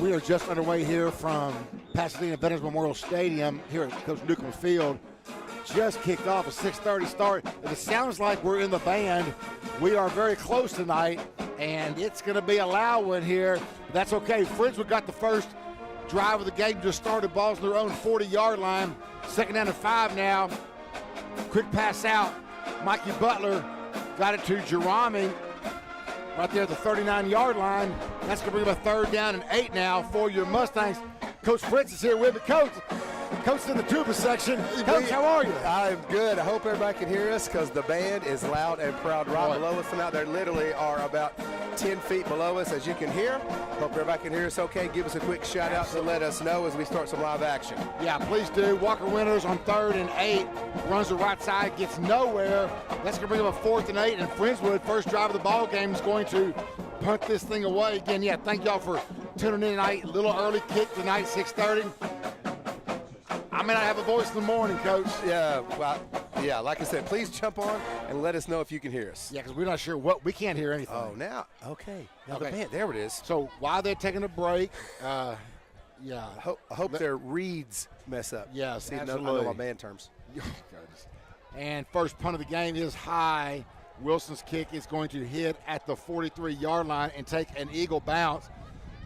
We are just underway here from Pasadena Veterans Memorial Stadium here at Coach Newcomb's Field. Just kicked off a 6:30 start. If it sounds like we're in the band, we are very close tonight, and it's going to be a loud one here. But that's okay. Friendswood got the first drive of the game, just started. Balls on their own 40-yard line. Second down and 5 now. Quick pass out. Mikey Butler got it to Jerami right there at the 39-yard line. That's going to bring up a third down and 8 now for your Mustangs. Coach Fritz is here with me. Coach in the tuba section. Coach, how are you? I'm good. I hope everybody can hear us because the band is loud and proud right below us. And out there literally are about 10 feet below us, as you can hear. Hope everybody can hear us okay. Give us a quick shout out to let us know as we start some live action. Yeah, please do. Walker Winters on 3rd and 8. Runs the right side, gets nowhere. That's going to bring up a 4th and 8. And Friendswood, first drive of the ball game, is going to punt this thing away. Again, yeah, thank y'all for tuning in tonight. Little early kick tonight, 6:30. I may not have a voice in the morning, Coach. Yeah, well, yeah, like I said, please jump on and let us know if you can hear us. Yeah, because we're not sure we can't hear anything. Oh, now, okay. Now the band, there it is. So while they're taking a break, yeah. I hope their reeds mess up. Yes, see, absolutely. I know my band terms. And first punt of the game is high. Wilson's kick is going to hit at the 43-yard line and take an eagle bounce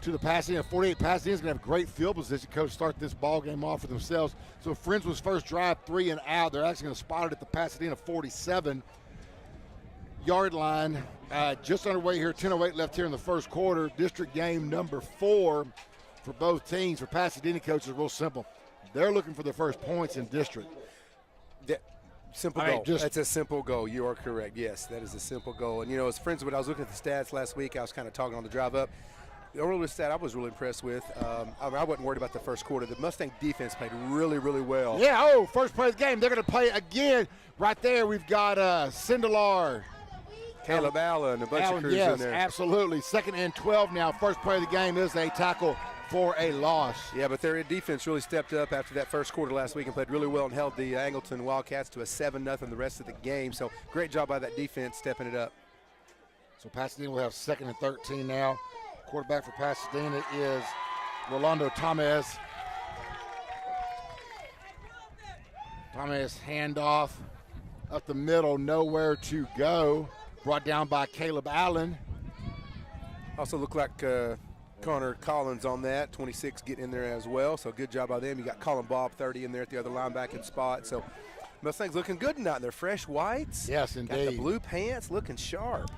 to the Pasadena 48. Pasadena's going to have great field position. Coach, start this ball game off for themselves. So Friendswood's first drive, 3 and out. They're actually going to spot it at the Pasadena 47-yard line. Just underway here, 10:08 left here in the first quarter. District game number 4 for both teams. For Pasadena, coach, is real simple. They're looking for their first points in district. Simple goal. That's a simple goal. You are correct. Yes, that is a simple goal. And, you know, as Friendswood, I was looking at the stats last week. I was kind of talking on the drive up. The only stat I was really impressed with, I wasn't worried about the first quarter. The Mustang defense played really, really well. Yeah, first play of the game. They're going to play again. Right there, we've got Sindelar. Caleb Allen, a bunch of crews in there. Yes, absolutely. 2nd and 12 now. First play of the game is a tackle for a loss. Yeah, but their defense really stepped up after that first quarter last week and played really well and held the Angleton Wildcats to a 7-0 the rest of the game. So great job by that defense stepping it up. So Pasadena will have 2nd and 13 now. Quarterback for Pasadena is Rolando Tamez. Tamez handoff up the middle, nowhere to go. Brought down by Caleb Allen. Also looked like Connor Collins on that, 26 getting in there as well. So good job by them. You got Colin Bob, 30 in there at the other linebacking spot. So Mustangs looking good tonight. They're fresh whites. Yes, indeed. Got the blue pants looking sharp.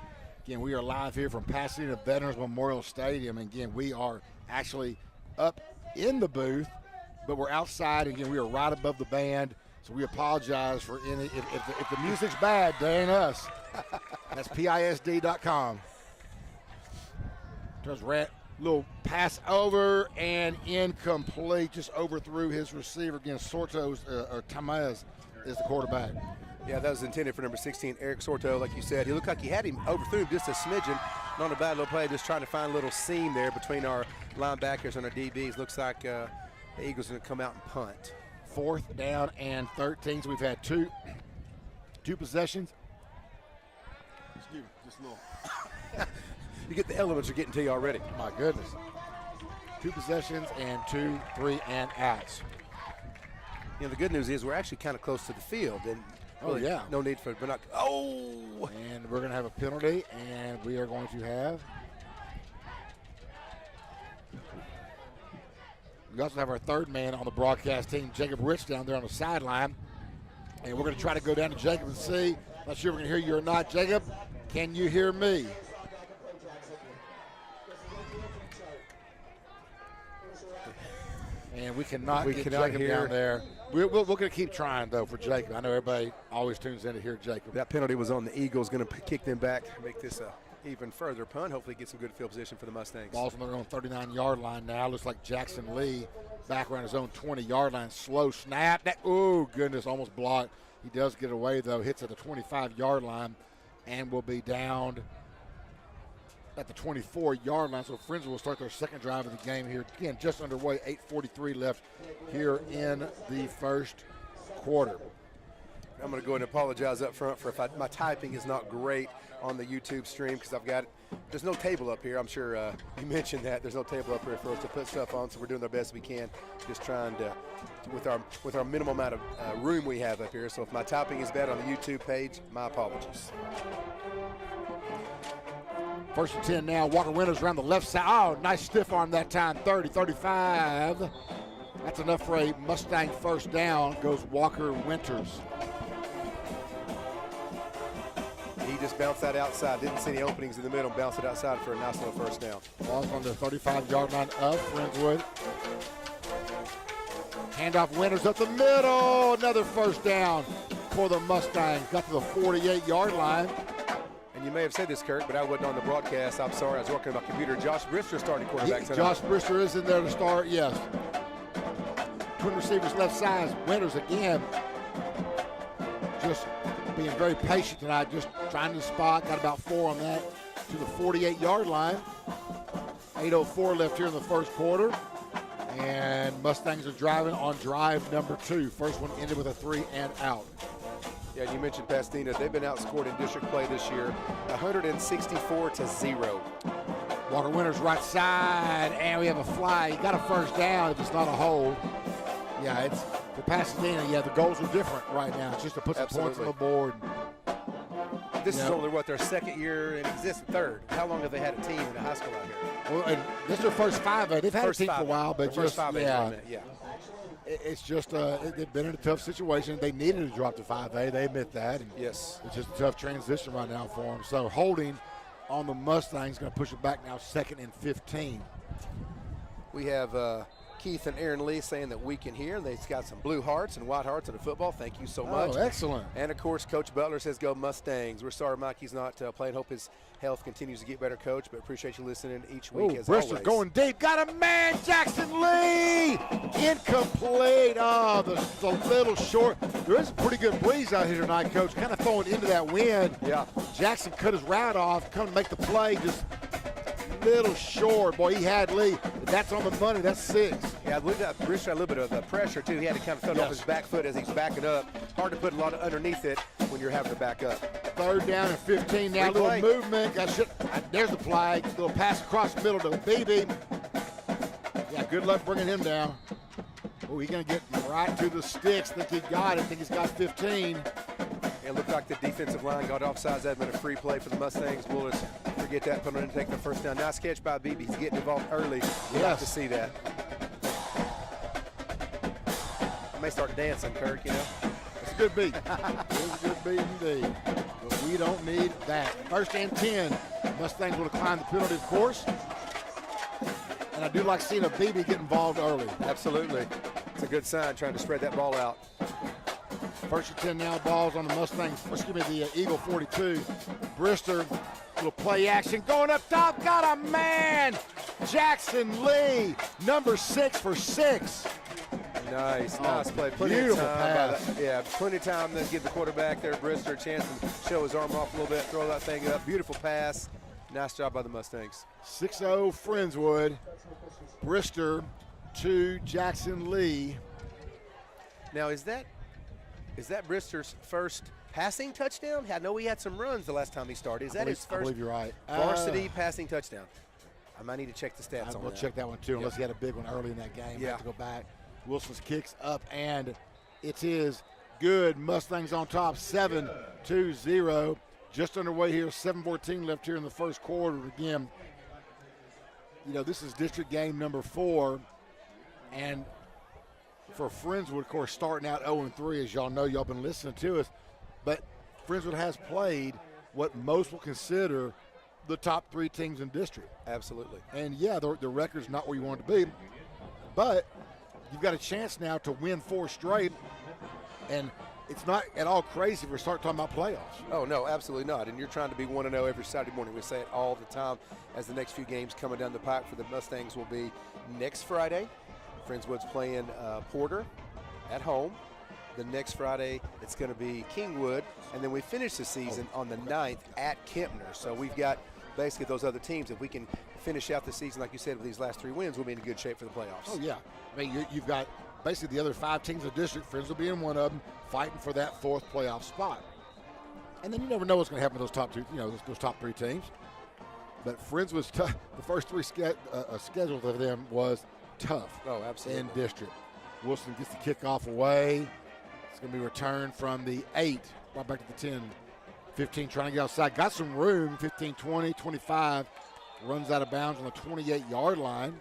Again, we are live here from Pasadena Veterans Memorial Stadium. And again, we are actually up in the booth, but we're outside. Again, we are right above the band, so we apologize for any. If the music's bad, that ain't us. That's PISD.com. Just little pass over and incomplete. Just overthrew his receiver. Again, Tamez is the quarterback. Yeah, that was intended for number 16, Eric Sorto, like you said. He looked like he had him overthrew him just a smidgen. Not a bad little play, just trying to find a little seam there between our linebackers and our DBs. Looks like the Eagles are going to come out and punt. 4th down and 13. So we've had two possessions. Excuse me, just a little. You get the elements are getting to you already. My goodness. 2 possessions and 2 3 and outs. You know, the good news is we're actually kind of close to the field. And really no need for binoculars. Oh! And we're going to have a penalty, and we are going to have. We also have our 3rd man on the broadcast team, Jacob Rich, down there on the sideline. And we're going to try to go down to Jacob and see. Not sure if we can hear you or not. Jacob, can you hear me? And we cannot get Jacob down there. We're going to keep trying, though, for Jacob. I know everybody always tunes in to hear Jacob. That penalty was on the Eagles, going to kick them back, make this a even further punt. Hopefully get some good field position for the Mustangs. Ball's on their own 39-yard line now. Looks like Jackson Lee back around his own 20-yard line. Slow snap. Oh, goodness, almost blocked. He does get away, though. Hits at the 25-yard line and will be downed at the 24-yard line. So Friendswood will start their 2nd drive of the game here. Again, just underway, 8:43 left here in the first quarter. I'm going to go ahead and apologize up front for if my typing is not great on the YouTube stream because I've got there's no table up here. I'm sure you mentioned that. There's no table up here for us to put stuff on, so we're doing our best we can, just trying to, with our minimal amount of room we have up here. So if my typing is bad on the YouTube page, my apologies. 1st and 10 now. Walker Winters around the left side. Oh, nice stiff arm that time. 30, 35. That's enough for a Mustang first down. Goes Walker Winters. He just bounced that outside. Didn't see any openings in the middle. Bounced it outside for a nice little first down. Ball's on the 35-yard line of Friendswood. Handoff Winters up the middle. Another first down for the Mustangs. Got to the 48-yard line. And you may have said this, Kirk, but I wasn't on the broadcast. I'm sorry. I was working on my computer. Josh Brister starting quarterback tonight. Josh Brister is in there to start, yes. Twin receivers left side. Winters again. Just being very patient tonight. Just trying to spot. Got about 4 on that to the 48-yard line. 8:04 left here in the first quarter. And Mustangs are driving on drive number 2. First one ended with a 3 and out. Yeah, you mentioned Pasadena. They've been outscored in district play this year, 164-0. Walker Winters right side, and we have a fly. He got a first down if it's not a hold. Yeah, it's for Pasadena. Yeah, the goals are different right now. It's just to put some points on the board. This is only their second year in existence, third. How long have they had a team in the high school out here? Well, and this is their first 5A. They've had a team for a while, but just yeah. It's just they've been in a tough situation. They needed to drop to 5A. They admit that. And yes. It's just a tough transition right now for them. So holding on the Mustangs, going to push it back now 2nd and 15. We have Keith and Aaron Lee saying that we can hear. They've got some blue hearts and white hearts in the football. Thank you so much. Oh, excellent. And, of course, Coach Butler says go Mustangs. We're sorry Mikey's not playing. Hope his health continues to get better, Coach, but appreciate you listening each week as Bristol's always. Going deep. Got a man, Jackson Lee. Incomplete. Oh, the little short. There is a pretty good breeze out here tonight, Coach. Kind of throwing into that wind. Yeah. Jackson cut his route off, come to make the play. Just little short. Boy, he had Lee. That's on the money. That's 6. Yeah, I believe that Bristol had a little bit of pressure, too. He had to kind of cut off his back foot as he's backing up. Hard to put a lot underneath it when you're having to back up. 3rd down and 15 now. Little movement. There's the flag. Little pass across the middle to BB. Yeah, good luck bringing him down. Oh, he's going to get right to the sticks. Think he got it. Think he's got 15. It looked like the defensive line got offsides. That'd been a free play for the Mustangs. We'll just forget that, put it in and take the first down. Nice catch by BB. He's getting involved early. We'll have to see that. I may start dancing, Kirk, you know. It's a good beat. It's a good beat indeed. But we don't need that. 1st and 10. Mustangs will decline the penalty, of course. And I do like seeing a BB get involved early. Absolutely. It's a good sign, trying to spread that ball out. 1st and 10 now, balls on the Mustangs. Excuse me, the Eagle 42. Brister, little play action, going up top, got a man! Jackson Lee, number 6 for 6. Nice play. Plenty Beautiful of time. pass. Plenty of time to give the quarterback there, Brister, a chance to show his arm off a little bit, throw that thing up. Beautiful pass. Nice job by the Mustangs. 6-0 Friendswood. Brister to Jackson Lee. Now, is that Brister's first passing touchdown? I know he had some runs the last time he started. Is that his first I believe you're right. varsity passing touchdown? I might need to check the stats on that. We'll check that one too, unless he had a big one early in that game. Yeah. Have to go back. Wilson's kicks up, and it is good. Mustangs on top, 7-0. Just underway here, 7:14 left here in the first quarter. Again, you know, this is district game number 4, and for Friendswood, of course, starting out 0-3, as y'all know, y'all been listening to us. But Friendswood has played what most will consider the top 3 teams in district. Absolutely. And yeah, the record's not where you want it to be, but you've got a chance now to win 4 straight, and it's not at all crazy if we start talking about playoffs. Oh, no, absolutely not. And you're trying to be 1-0 every Saturday morning. We say it all the time as the next few games coming down the pipe for the Mustangs will be next Friday. Friendswood's playing Porter at home. The next Friday, it's going to be Kingwood. And then we finish the season on the 9th at Kempner. So we've got basically those other teams. If we can finish out the season, like you said, with these last 3 wins, we'll be in good shape for the playoffs. Oh, yeah. I mean, you've got basically the other 5 teams of the district, Friendswood being one of them, fighting for that 4th playoff spot. And then you never know what's going to happen with those top 2, those top 3 teams. But Friends was tough. The first three schedules of them was tough. Oh, absolutely. In district. Wilson gets the kickoff away. It's going to be returned from the 8, right back to the 10. 15 trying to get outside. Got some room. 15, 20, 25. Runs out of bounds on the 28-yard line.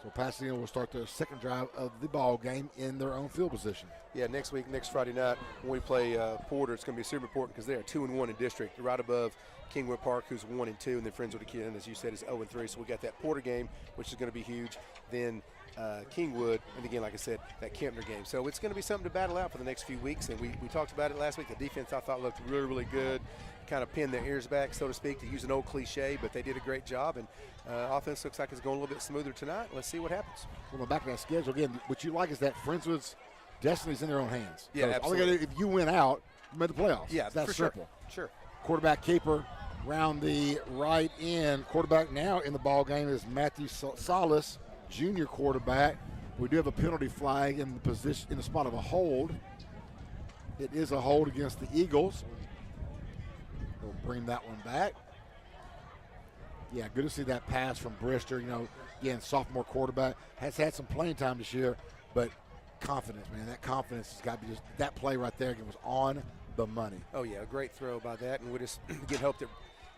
So Pasadena will start their second drive of the ball game in their own field position. Yeah, next Friday night, when we play Porter, it's going to be super important because they are 2-1 in district, right above Kingwood Park, who's 1-2, and then Friendswood again, as you said, is 0-3. So we got that Porter game, which is going to be huge. Then Kingwood, and again, like I said, that Kempner game. So it's going to be something to battle out for the next few weeks, and we talked about it last week. The defense, I thought, looked really, really good. Kind of pinned their ears back, so to speak, to use an old cliche, but they did a great job, and offense looks like it's going a little bit smoother tonight. Let's see what happens. Well, back to that schedule again. What you like is that Friendswood's destiny's in their own hands. Yeah, absolutely. All they got to do, if you win out, you made the playoffs. Yeah, that's simple. Sure. Quarterback keeper round the right end. Quarterback now in the ball game is Matthew Salas, junior quarterback. We do have a penalty flag in the position in the spot of a hold. It is a hold against the Eagles. We'll bring that one back. Yeah, good to see that pass from Brister. You know, again, sophomore quarterback, has had some playing time this year, but confidence, man. That confidence has got to be just, that play right there again was on the money. Oh, yeah, a great throw by that. And we just hope that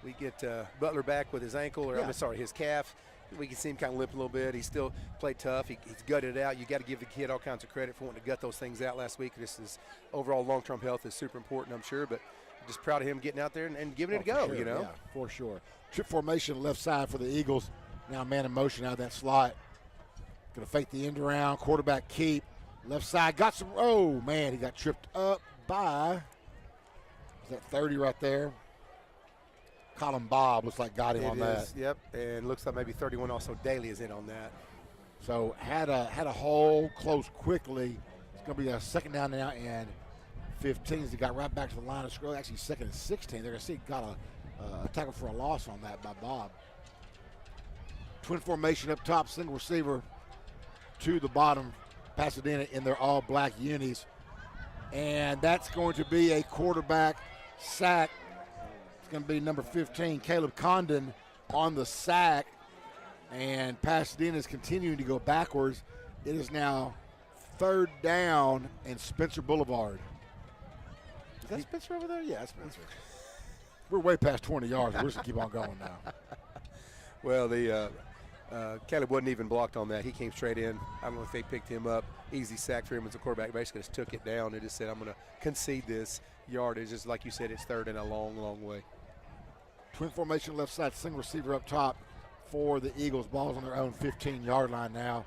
we get Butler back with his ankle, or his calf. We can see him kind of limp a little bit. He still played tough. He's gutted it out. You got to give the kid all kinds of credit for wanting to gut those things out last week. His overall long-term health is super important, I'm sure, but just proud of him getting out there and giving it a go, sure, you know? Yeah, for sure. Trip formation left side for the Eagles. Now man in motion out of that slot. Going to fake the end around. Quarterback keep. Left side. Got some. Oh, man. He got tripped up by. Is that 30 right there? Colin Bobb looks like got him on that. Yep. And looks like maybe 31 also. Daly is in on that. So had a hole close quickly. It's going to be a second down now and 15. He got right back to the line of scrimmage. Actually, second and 16. They're going to see got a tackle for a loss on that by Bob. Twin formation up top, single receiver to the bottom. Pasadena in their all-black unis. And that's going to be a quarterback sack. It's going to be number 15, Caleb Condon, on the sack. And Pasadena is continuing to go backwards. It is now third down and Spencer Boulevard. Is that Spencer over there? Yeah, that's Spencer. We're way past 20 yards. We're just going to keep on going now. Well, Caleb wasn't even blocked on that. He came straight in. I don't know if they picked him up. Easy sack for him as a quarterback. Basically just took it down and just said, I'm going to concede this yardage. Just like you said, it's third and a long, long way. Twin formation left side, single receiver up top for the Eagles. Ball's on their own 15-yard line now.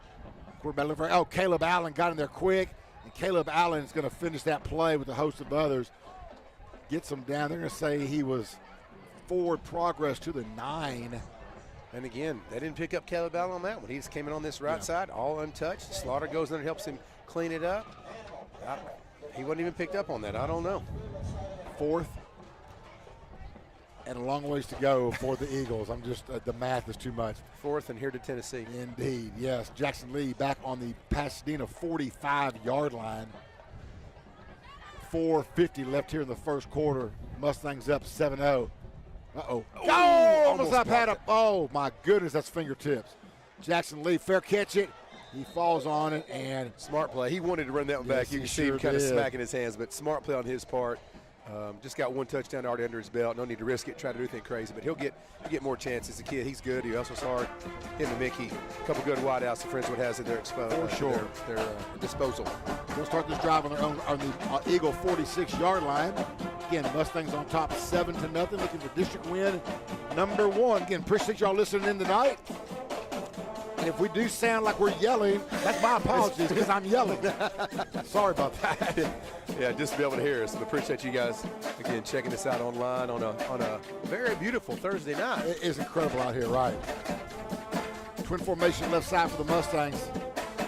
Quarterback looking for, oh, Caleb Allen got in there quick. And Caleb Allen is going to finish that play with a host of others. Gets them down. They're going to say he was forward progress to the 9. And again, they didn't pick up Caleb Allen on that one. He just came in on this right side, all untouched. Slaughter goes in and helps him clean it up. He wasn't even picked up on that. I don't know. Fourth, and a long ways to go for the Eagles. I'm just, the math is too much. Fourth and here to Tennessee. Indeed, yes. Jackson Lee back on the Pasadena 45-yard line. 4:50 left here in the first quarter. Mustangs up 7-0. Uh-oh. Oh, almost up had a, oh, my goodness, that's fingertips. Jackson Lee, fair catch it. He falls on it, and smart play. He wanted to run that one back. You can see him kind of smacking his hands, but smart play on his part. Just got one touchdown already under his belt. No need to risk it, try to do anything crazy, but he'll get more chances. The kid, he's good. He hustles hard. Hitting the Mickey. A couple good wideouts the Friendswood has at their disposal. They'll start this drive on their own on the Eagle 46-yard line. Again, Mustangs on top 7-0, looking for district win number 1. Again, appreciate y'all listening in tonight. And if we do sound like we're yelling, that's my apologies because I'm yelling. Sorry about that. Yeah, just to be able to hear us. And appreciate you guys, again, checking us out online on a very beautiful Thursday night. It is incredible out here, right? Twin formation left side for the Mustangs.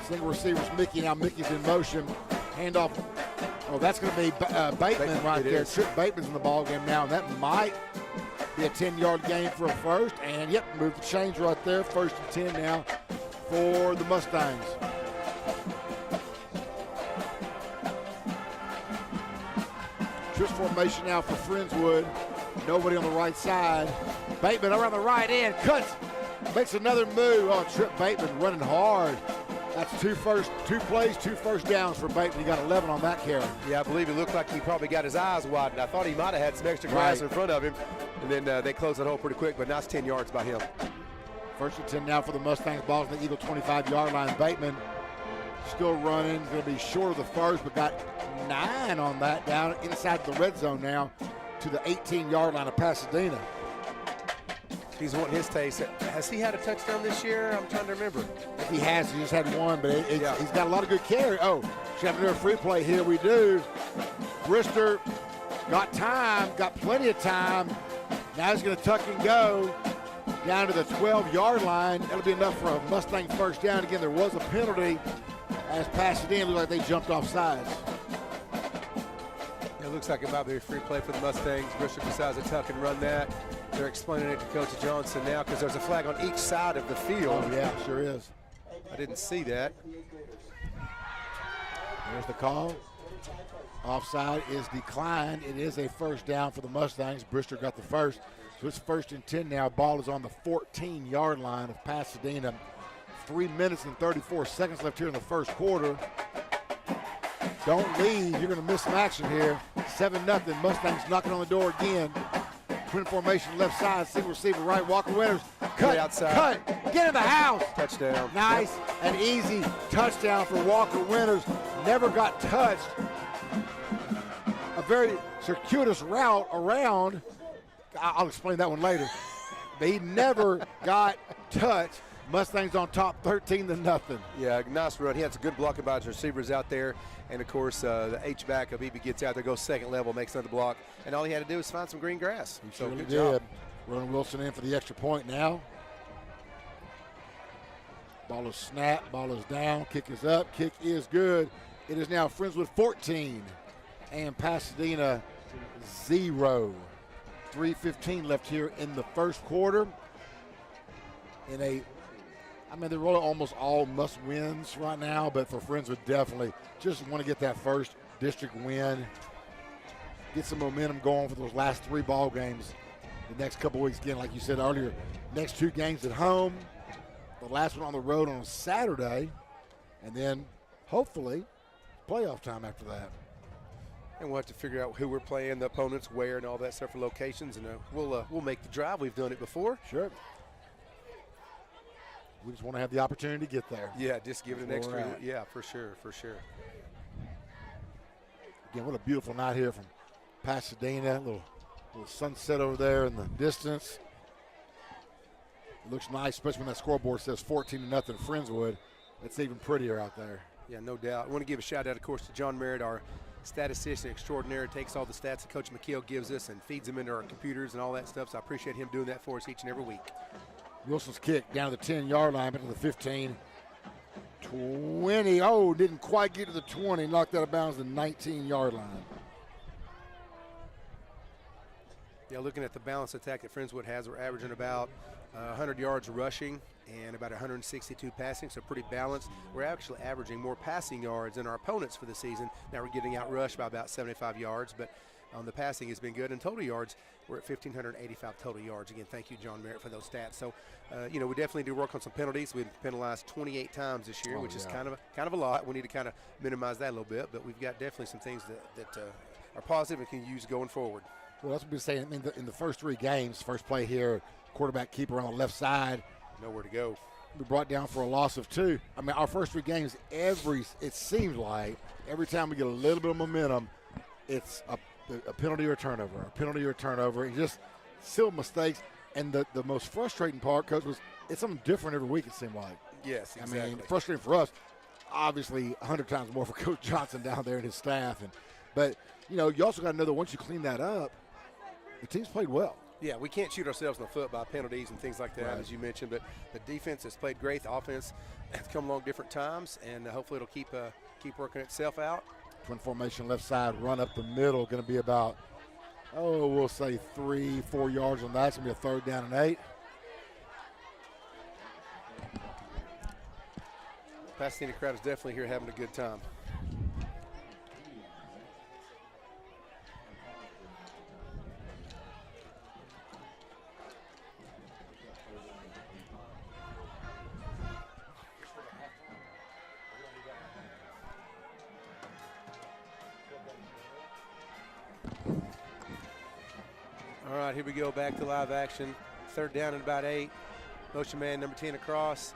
Single receivers, Mickey. Now Mickey's in motion. Handoff. Oh, that's going to be Bateman right there. Tripp Bateman's in the ball game now, and that might be a 10-yard gain for a first. And, yep, move the chains right there. 1st and 10 now for the Mustangs. Twist formation now for Friendswood. Nobody on the right side. Bateman around the right end, cuts, makes another move. Oh, Trip Bateman running hard. That's two plays, 2 first downs for Bateman. He got 11 on that carry. Yeah, I believe it looked like he probably got his eyes widened. I thought he might have had some extra grass in front of him, and then they closed that hole pretty quick, but now it's 10 yards by him. First and 10 now for the Mustangs. Ball's on the Eagle 25-yard line. Bateman still running. Going to be short of the first, but got 9 on that down inside the red zone now to the 18-yard line of Pasadena. He's wanting his taste. Has he had a touchdown this year? I'm trying to remember. If he has, he just had one, but he's got a lot of good carry. Oh, should have another free play here. We do. Brister got time, got plenty of time. Now he's going to tuck and go down to the 12-yard line. That'll be enough for a Mustang first down. Again, there was a penalty as Pasadena looked like they jumped off sides. It looks like it might be a free play for the Mustangs. Brister decides to tuck and run that. They're explaining it to Coach Johnson now because there's a flag on each side of the field. Oh, yeah, sure is. I didn't see that. There's the call. Offside is declined. It is a first down for the Mustangs. Brister got the first. So it's first and 10 now. Ball is on the 14-yard line of Pasadena. 3 minutes and 34 seconds left here in the first quarter. Don't leave. You're going to miss some action here. 7-0. Mustangs knocking on the door again. Twin formation left side. Single receiver right. Walker Winters. Cut. Outside. Cut. Get in the house. Touchdown. Nice and easy touchdown for Walker Winters. Never got touched. A very circuitous route around. I'll explain that one later. But he never got touched. Mustangs on top 13-0. Yeah, nice run. He had some good blocking by his receivers out there. And, of course, the H-back of Eby gets out there, goes second level, makes another block. And all he had to do was find some green grass. He so good job. Ronan Wilson in for the extra point now. Ball is snapped. Ball is down. Kick is up. Kick is good. It is now Friendswood 14 and Pasadena 0. 3:15 left here in the first quarter. They're really almost all must-wins right now, but for Friendswood, definitely just want to get that first district win, get some momentum going for those last 3 ball games the next couple weeks. Again, like you said earlier, next 2 games at home, the last one on the road on Saturday, and then hopefully playoff time after that. And we'll have to figure out who we're playing, the opponents, where, and all that stuff for locations, and we'll make the drive. We've done it before. Sure. We just want to have the opportunity to get there. Yeah, just give it an extra. Yeah, for sure. Again, what a beautiful night here from Pasadena. A little sunset over there in the distance. It looks nice, especially when that scoreboard says 14-0 Friendswood. It's even prettier out there. Yeah, no doubt. I want to give a shout out, of course, to John Merritt, our statistician extraordinaire. Takes all the stats that Coach McKeel gives us and feeds them into our computers and all that stuff. So I appreciate him doing that for us each and every week. Wilson's kick down to the 10-yard line, back to the 15. 20. Oh, didn't quite get to the 20. Knocked out of bounds the 19-yard line. Yeah, looking at the balanced attack that Friendswood has, we're averaging about 100 yards rushing and about 162 passing, so pretty balanced. We're actually averaging more passing yards than our opponents for the season. Now we're getting out rushed by about 75 yards, but on the passing has been good. And total yards, we're at 1,585 total yards. Again, thank you, John Merritt, for those stats. So, we definitely do work on some penalties. We've penalized 28 times this year, which is kind of a lot. We need to kind of minimize that a little bit, but we've got definitely some things that are positive and can use going forward. Well, that's what we're saying. In the first 3 games, first play here, quarterback keeper on the left side. Nowhere to go. We brought down for a loss of 2. Our first 3 games, it seems like every time we get a little bit of momentum, it's a penalty or turnover. It's just silly mistakes. And the most frustrating part, Coach, was it's something different every week, it seemed like. Yes, exactly. Frustrating for us, obviously 100 times more for Coach Johnson down there and his staff. But you also got to know that once you clean that up, the team's played well. Yeah, we can't shoot ourselves in the foot by penalties and things like that, as you mentioned. But the defense has played great. The offense has come along different times, and hopefully it'll keep working itself out. Twin formation left side, run up the middle, going to be about, we'll say 3-4 yards on that. It's going to be a 3rd down and 8. Pasadena crowd is definitely here having a good time. right, here we go, back to live action. 3rd down and about 8. Motion man number 10 across.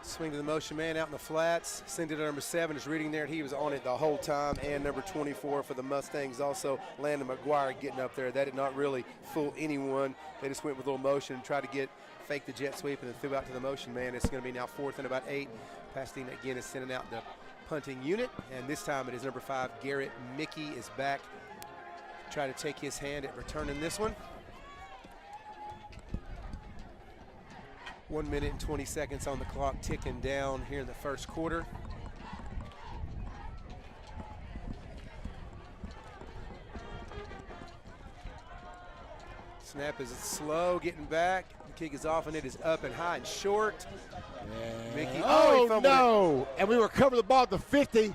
Swing to the motion man out in the flats. Send it to number 7. Is reading there. He was on it the whole time. And number 24 for the Mustangs also, Landon McGuire getting up there. That did not really fool anyone. They just went with a little motion and tried to fake the jet sweep and then threw out to the motion man. It's going to be now 4th and about 8. Pasadena again is sending out the punting unit. And this time it is number 5, Garrett Mickey is back. Try to take his hand at returning this one. 1 minute and 20 seconds on the clock, ticking down here in the first quarter. Snap is slow, getting back. The kick is off, and it is up and high and short. And Mickey, he oh no! it. And we recover the ball at the 50,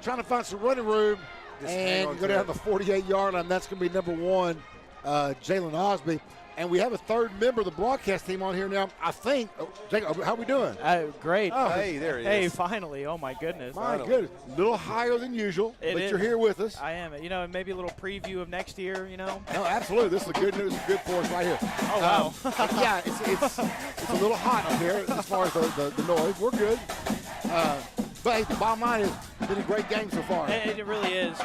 trying to find some running room, and go down to the 48-yard line. That's going to be number 1, Jalen Osby. And we have a 3rd member of the broadcast team on here now, I think. Jacob, how are we doing? Great. Oh, hey, there he is. Hey, finally. Oh, my goodness. My goodness. A little higher than usual, but you're here with us. I am. You know, maybe a little preview of next year, you know? No, absolutely. This is the good news. Good for us right here. Oh, wow. Yeah, it's a little hot up here as far as the noise. We're good. But hey, the bottom line is, it's been a great game so far. It really is.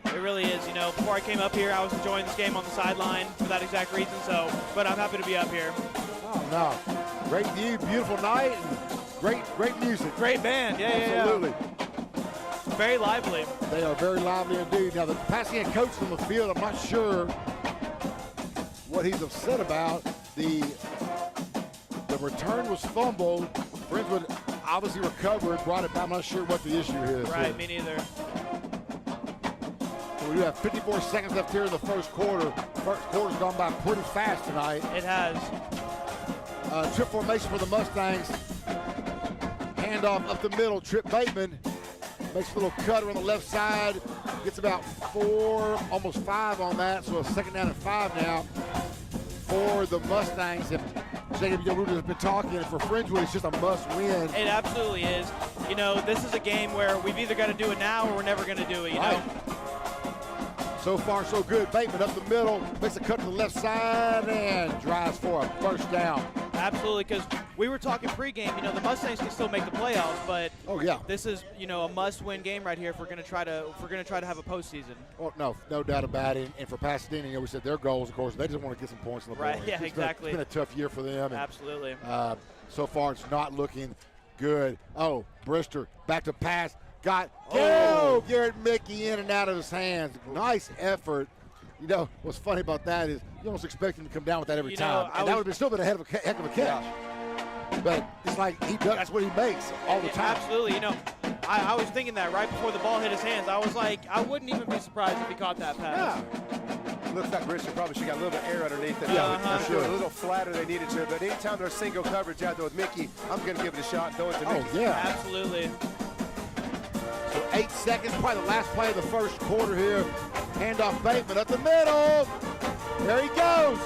It really is. You know, before I came up here, I was enjoying this game on the sideline for that exact reason. But I'm happy to be up here. Oh, no. Great view, beautiful night, and great music. Great band. Yeah, absolutely. Yeah. Very lively. They are very lively indeed. Now, the Pasadena coach on the field, I'm not sure what he's upset about. The return was fumbled. Friendswood obviously recovered, brought it back. I'm not sure what the issue is. Right, me neither. We do have 54 seconds left here in the first quarter. First quarter's gone by pretty fast tonight. It has. Trip formation for the Mustangs. Handoff up the middle. Trip Bateman makes a little cutter on the left side. Gets about 4, almost 5 on that. So a 2nd down and 5 now for the Mustangs. And Jacob, we've just been talking, and for Friendswood, it's just a must-win. It absolutely is. You know, this is a game where we've either got to do it now or we're never going to do it, you know? So far, so good. Bateman up the middle, makes a cut to the left side, and drives for a first down. Absolutely, because we were talking pregame. You know, the Mustangs can still make the playoffs, but this is, you know, a must-win game right here if we're going to try to have a postseason. Well, no doubt about it. And for Pasadena, you know, we said their goals, of course, they just want to get some points on the board. Right? Yeah, exactly. It's been a tough year for them. And, absolutely. So far, it's not looking good. Oh, Brister back to pass. Garrett Mickey in and out of his hands. Nice effort. You know, what's funny about that is you almost expect him to come down with that every time. And that would have still been a heck of a catch. Yeah. But it's like that's what he makes all the time. Absolutely. You know, I was thinking that right before the ball hit his hands. I was like, I wouldn't even be surprised if he caught that pass. Yeah. Looks like Brister probably should got a little bit of air underneath it. For sure. A little flatter they needed to. But anytime there's single coverage out there with Mickey, I'm going to give it a shot and throw it to Mickey. Oh, yeah. Absolutely. So 8 seconds, probably the last play of the first quarter here. Handoff Bateman up the middle. There he goes.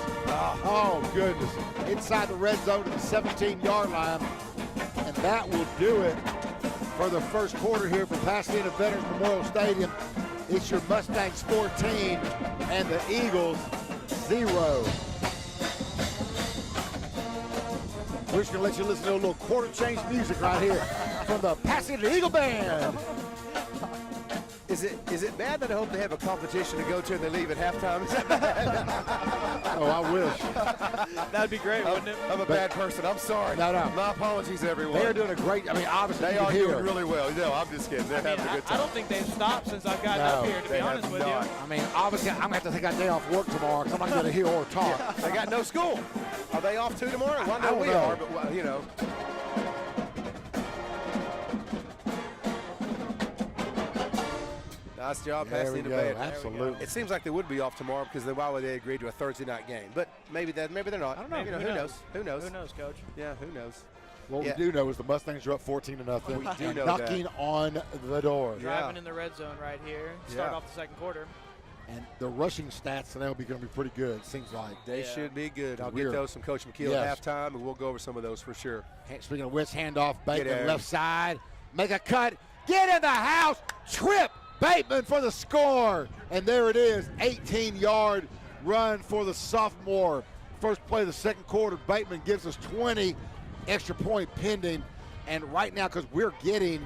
Oh, goodness. Inside the red zone to the 17-yard line. And that will do it for the first quarter here for Pasadena Veterans Memorial Stadium. It's your Mustangs 14 and the Eagles 0. We're just going to let you listen to a little quarter change music right here from the Pasadena Eagle Band. Is it bad that I hope they have a competition to go to and they leave at halftime? Oh, I wish. That'd be great, wouldn't it? I'm a bad person. I'm sorry. No. My apologies, everyone. They are doing a great, obviously they are doing really well. No, I'm just kidding. They're having a good time. I don't think they've stopped since I've gotten up here, to be honest with you. Obviously, I'm going to have to take a day off work tomorrow because I'm not going to hear or talk. Yeah. They got no school. Are they off too tomorrow? Well, I know we are, but, well, you know. Nice job, Pasadena Veterans. Absolutely. It seems like they would be off tomorrow because they agreed to a Thursday night game. But maybe they're not. I don't know. You know who knows? Who knows, Coach? Yeah, who knows? What we do know is the Mustangs are up 14-0. We do know knocking on the door. Driving in the red zone right here. Start off the second quarter. And the rushing stats today will be going to be pretty good, it seems like. They should be good. I'll get those from Coach McKeel at halftime, and we'll go over some of those for sure. Speaking of which, handoff, Bateman left side. Make a cut. Get in the house. Trip Bateman for the score. And there it is, 18-yard run for the sophomore. First play of the second quarter, Bateman gives us 20, extra point pending. And right now, because we're getting,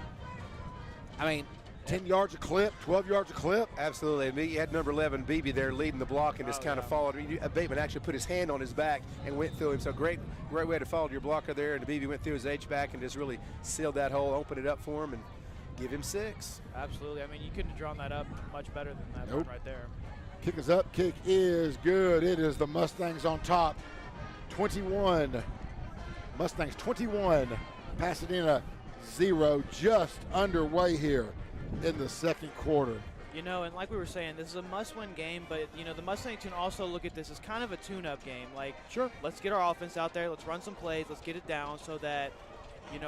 10 yards a clip, 12 yards a clip. Absolutely. And you had number 11, Beebe, there leading the block and just kind of followed. Bateman actually put his hand on his back and went through him. So great way to follow your blocker there. And Beebe went through his H-back and just really sealed that hole, opened it up for him, and give him 6. Absolutely. You couldn't have drawn that up much better than that one right there. Kick is up. Kick is good. It is the Mustangs on top. 21. Mustangs 21. Pasadena 0. Just underway here in the second quarter. And like we were saying, this is a must-win game, but, the Mustangs can also look at this as kind of a tune-up game. Sure. Let's get our offense out there. Let's run some plays. Let's get it down so that,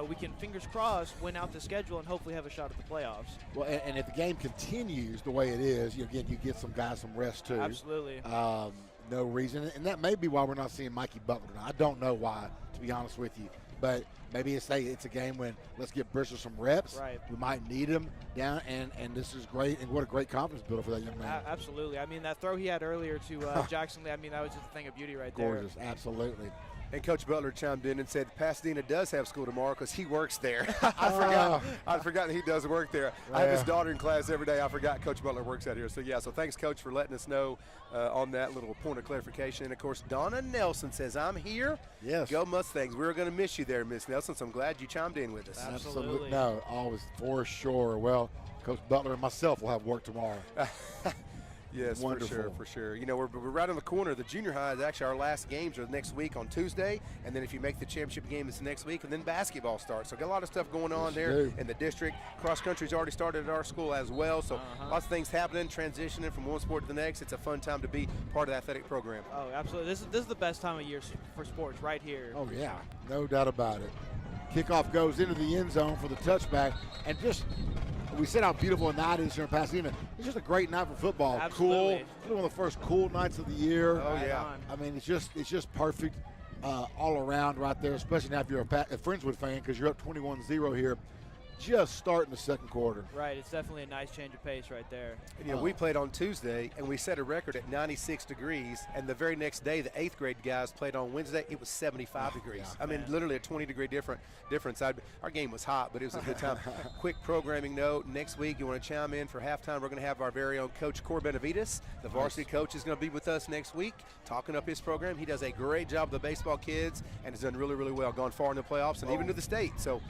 we can, fingers crossed, win out the schedule and hopefully have a shot at the playoffs. Well, and if the game continues the way it is, you get some guys some rest too. Absolutely. No reason, and that may be why we're not seeing Mikey Butler tonight. I don't know why, to be honest with you. But maybe it's a game when let's give Bristol some reps. Right. We might need him down, and this is great, and what a great confidence builder for that young man. Absolutely. That throw he had earlier to Jackson Lee, that was just a thing of beauty right there. Gorgeous, absolutely. And Coach Butler chimed in and said Pasadena does have school tomorrow because he works there. I forgot that he does work there. I have his daughter in class every day. I forgot Coach Butler works out here. So thanks, Coach, for letting us know on that little point of clarification. And, of course, Donna Nelson says, I'm here. Yes. Go Mustangs. We're going to miss you there, Miss Nelson, so I'm glad you chimed in with us. Absolutely. No, always for sure. Well, Coach Butler and myself will have work tomorrow. Yes, wonderful. for sure. We're right on the corner. The junior high is actually our last games are next week on Tuesday, and then if you make the championship game, it's next week, and then basketball starts. So got a lot of stuff going on there in the district. Cross country's already started at our school as well, so lots of things happening, transitioning from one sport to the next. It's a fun time to be part of the athletic program. Oh, absolutely. This is the best time of year for sports right here. Oh, yeah, no doubt about it. Kickoff goes into the end zone for the touchback, and we said how beautiful a night is here in Pasadena. It's just a great night for football. Absolutely. Cool. One of the first cool nights of the year. Oh, yeah. It's just perfect all around right there, especially now if you're a Friendswood fan because you're up 21-0 here. Just starting the second quarter. Right, it's definitely a nice change of pace right there. And, we played on Tuesday, and we set a record at 96 degrees, and the very next day, the 8th grade guys played on Wednesday. It was 75 degrees. Yeah. Literally a 20-degree difference. Our game was hot, but it was a good time. Quick programming note, next week you want to chime in for halftime. We're going to have our very own Coach Cor Benavides. The varsity coach is going to be with us next week, talking up his program. He does a great job with the baseball kids and has done really, really well, gone far in the playoffs and even to the state. So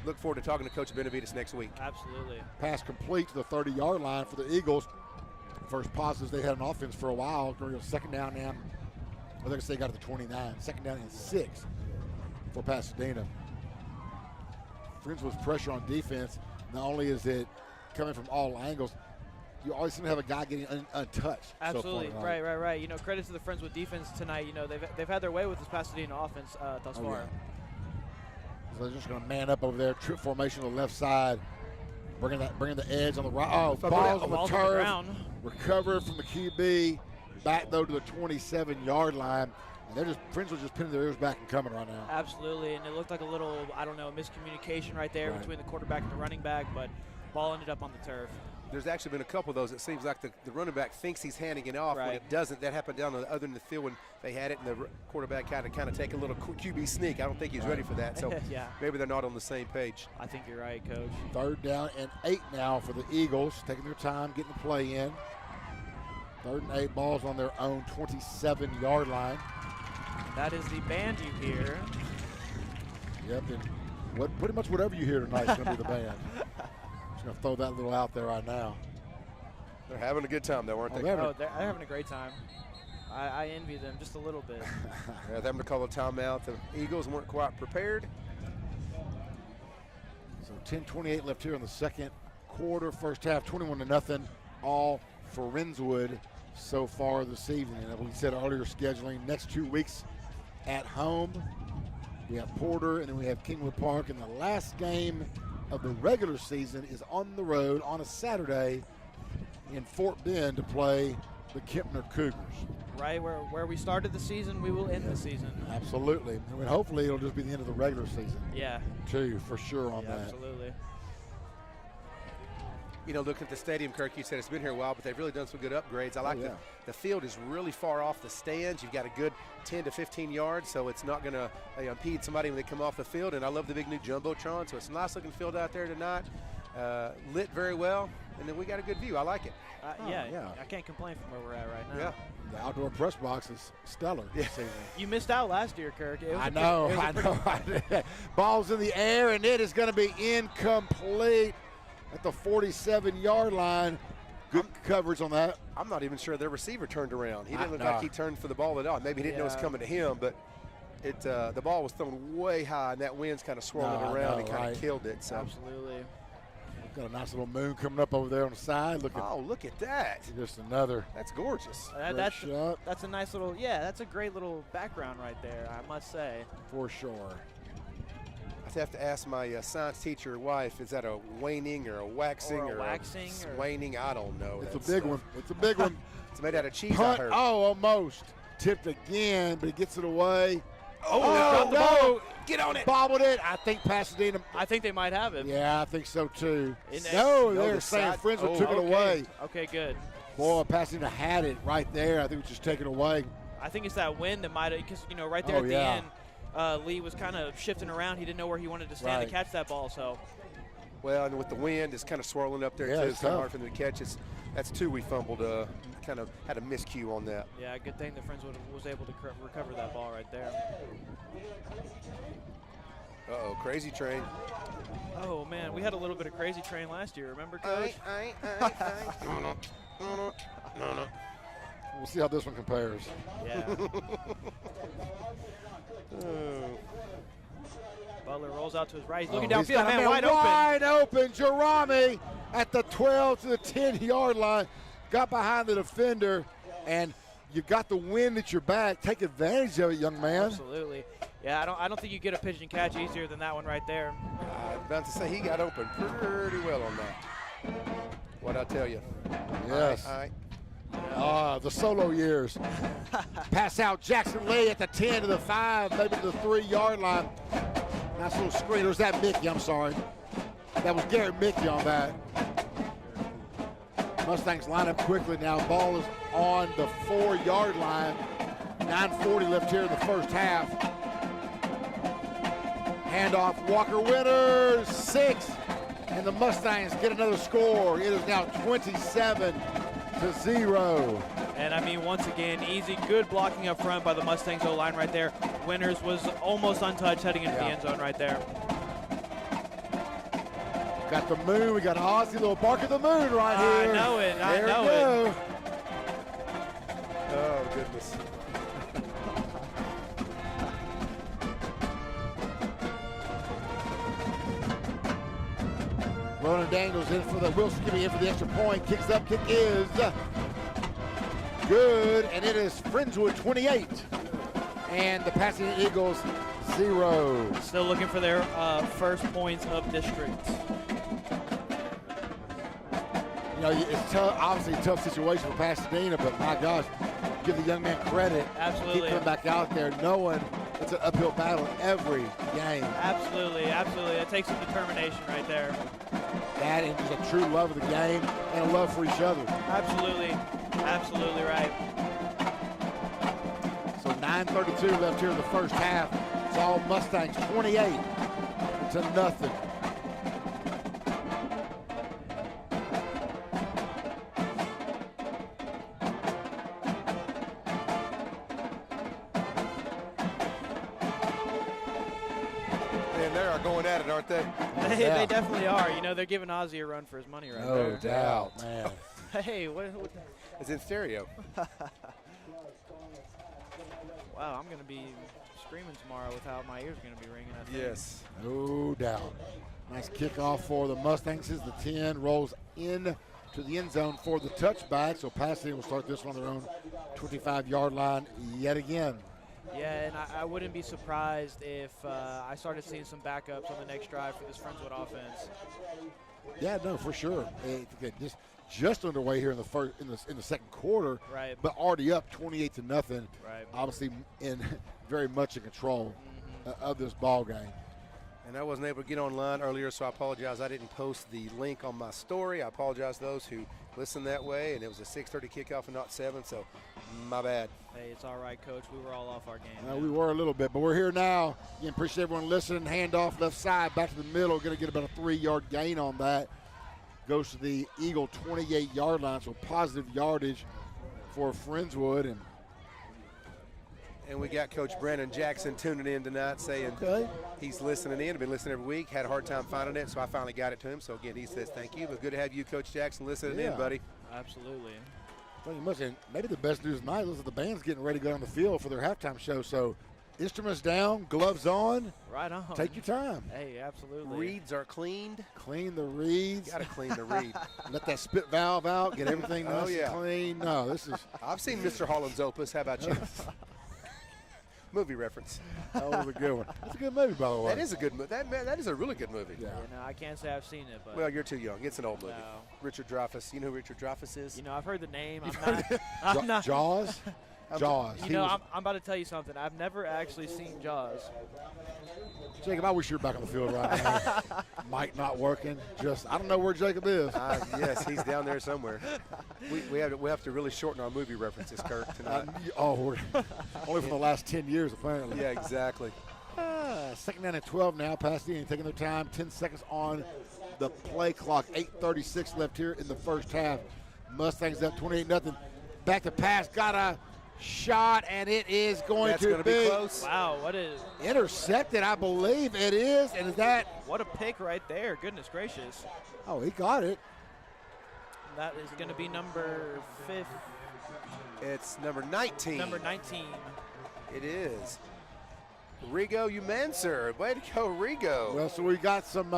look forward to talking to Coach Benavides next week. Absolutely. Pass complete to the 30-yard line for the Eagles. First positives they had an offense for a while. Second down now. They're going to say got to the 29. Second down and 6 for Pasadena. Friendswood's pressure on defense. Not only is it coming from all angles, you always seem to have a guy getting untouched. Absolutely. So far, right. Credit to the Friendswood defense tonight. They've had their way with this Pasadena offense thus far. Yeah. So they're just going to man up over there. Trip formation on the left side. Bringing the edge on the right. Oh, balls on the turf. Recovered from the QB. Back, though, to the 27-yard line. And Friendswood just pinning their ears back and coming right now. Absolutely. And it looked like a little, miscommunication right there between the quarterback and the running back. But ball ended up on the turf. There's actually been a couple of those. It seems like the running back thinks he's handing it off when it doesn't. That happened down the other end of the field when they had it, and the quarterback kind of take a little QB sneak. I don't think he's ready for that. So maybe they're not on the same page. I think you're right, Coach. 3rd down and 8 now for the Eagles, taking their time, getting the play in. 3rd and 8, balls on their own 27-yard line. That is the band you hear. Yep, and pretty much whatever you hear tonight is going to be the band. Just going to throw that little out there right now. They're having a good time, though, aren't they? They're having a great time. I envy them just a little bit. They're having to call a timeout. The Eagles weren't quite prepared. So 10:28 left here in the second quarter. First half, 21-0, all for Friendswood so far this evening. And we said earlier, scheduling next 2 weeks at home. We have Porter, and then we have Kingwood Park. And the last game of the regular season is on the road on a Saturday in Fort Bend to play the Kempner Cougars. Right, where we started the season, we will end the season. Absolutely. I mean, hopefully it'll just be the end of the regular season. Yeah. Too, for sure on that. Absolutely. You know, looking at the stadium, Kirk, you said it's been here a while, but they've really done some good upgrades. I like the field is really far off the stands. You've got a good 10 to 15 yards, so it's not going to impede somebody when they come off the field. And I love the big new Jumbotron, so it's a nice-looking field out there tonight. Lit very well, and then we got a good view. I like it. I can't complain from where we're at right now. Yeah. The outdoor press box is stellar. Yeah. You missed out last year, Kirk. I know. Ball's in the air, and it is going to be incomplete at the 47-yard line. Good coverage on that. I'm not even sure their receiver turned around. He didn't look like he turned for the ball at all. Maybe he didn't know it was coming to him, but the ball was thrown way high, and that wind's kind of swirling around and kind of killed it. So. Absolutely. Got a nice little moon coming up over there on the side. Look at that. Just another. That's gorgeous. That's a nice little, that's a great little background right there, I must say. For sure. I have to ask my science teacher wife, is that a waning or a waxing or waxing or waning? I don't know. It's a big one. It's a big one. It's made out of cheese, Punt, I heard. Oh, almost. Tipped again, but he gets it away. Oh, no. Get on it. Bobbled it. I think Pasadena. I think they might have it. Yeah, I think so too. They're saying Friendswood took it away. Okay, good. Boy, Pasadena had it right there. I think it was just taken away. I think it's that wind that might have, because, right there at the end, Lee was kind of shifting around. He didn't know where he wanted to stand to catch that ball. So. Well, and with the wind, it's kind of swirling up there, too. It's kind of hard for them to catch. That's two we fumbled, kind of had a miscue on that. Yeah, good thing that Friendswood was able to recover that ball right there. Uh-oh, crazy train. Oh, man, we had a little bit of crazy train last year. Remember, Coach? No. We'll see how this one compares. Yeah. Butler rolls out to his right. He's looking downfield, man, wide open. Wide open. Jerami at the 12 to the 10-yard line. Got behind the defender, and you got the wind at your back. Take advantage of it, young man. Absolutely. Yeah, I don't think you get a pigeon catch easier than that one right there. I was about to say he got open pretty well on that. What'd I tell you? Yes. All right. The solo years. Pass out Jackson Lee at the 10 to the 5, maybe to the 3-yard line. Nice little screen. Or was that Mickey? I'm sorry. That was Garrett Mickey on that. Mustangs line up quickly now. Ball is on the 4-yard line. 9:40 left here in the first half. Handoff, Walker Winters, 6. And the Mustangs get another score. It is now 27-0. And I mean, once again, easy, good blocking up front by the Mustangs O-line right there. Winters was almost untouched heading into the end zone right there. Got the moon. We got Ozzy, little bark of the moon right here. I know it. There we go. Oh, goodness. Ronan Daniels in for the Wilson, in for the extra point. Kicks up, kick is good, and it is Friendswood 28, and the Pasadena Eagles 0. Still looking for their first points of district. It's tough, obviously a tough situation for Pasadena, but my gosh, give the young man credit. Absolutely. Keep coming back out there knowing it's an uphill battle every game. Absolutely. That takes some determination right there. That and just a true love of the game and a love for each other. Absolutely right. So 9:32 left here in the first half. It's all Mustangs 28 to nothing. Going at it, aren't they? They definitely are. They're giving Ozzy a run for his money right there. No doubt, man. Hey, what? It's in stereo. Wow, I'm going to be screaming tomorrow with how my ears are going to be ringing. I think. Yes. No doubt. Nice kickoff for the Mustangs as the 10 rolls in to the end zone for the touchback. So Pasadena will start this one on their own 25-yard line yet again. Yeah, and I wouldn't be surprised if I started seeing some backups on the next drive for this Friendswood offense. Yeah, no, for sure. Just underway here in the second quarter, right? But already up 28 to nothing. Right. Obviously, very much in control of this ball game. And I wasn't able to get online earlier, so I apologize. I didn't post the link on my story. I apologize to those who listened that way, and it was a 6:30 kickoff and not 7, so my bad. Hey, it's all right, Coach. We were all off our game. We were a little bit, but we're here now. Again, appreciate everyone listening. Handoff left side, back to the middle. Going to get about a 3-yard gain on that. Goes to the Eagle 28-yard line, so positive yardage for Friendswood. And we got Coach Brandon Jackson tuning in tonight saying he's listening in. Been listening every week. Had a hard time finding it, so I finally got it to him. So, again, he says thank you. But good to have you, Coach Jackson, listening in, buddy. Absolutely. Well, you must, and maybe the best news tonight is that the band's getting ready to go on the field for their halftime show. So, instruments down, gloves on. Right on. Take your time. Hey, absolutely. Reeds are cleaned. Clean the reeds. Got to clean the reed. Let that spit valve out. Get everything nice and clean. No, this is. I've seen Mr. Holland's Opus. How about you? Movie reference. That was a good one. That's a good movie, by the way. That is a good movie. That is a really good movie. Yeah. I can't say I've seen it, but. Well, you're too young. It's an old movie. No. Richard Dreyfuss. You know who Richard Dreyfuss is? I've heard the name. I'm not. Jaws? Jaws. I'm about to tell you something. I've never actually seen Jaws. Jacob, I wish you were back on the field right now. Mic not working. I don't know where Jacob is. Yes, he's down there somewhere. We have to really shorten our movie references, Kirk, tonight. Only from the last 10 years, apparently. Yeah, exactly. Second down and 12 now. Pasadena taking their time. 10 seconds on the play clock. 8:36 left here in the first half. Mustangs up 28-0. Back to pass. Got a shot, and it is going to be close. Wow, what is intercepted? I believe it is. And is that? What a pick right there! Goodness gracious! Oh, he got it. That is going to be number 5. It's number 19. Number 19. It is. Rigo Umansur. Way to go, Rigo. Well, so we got some,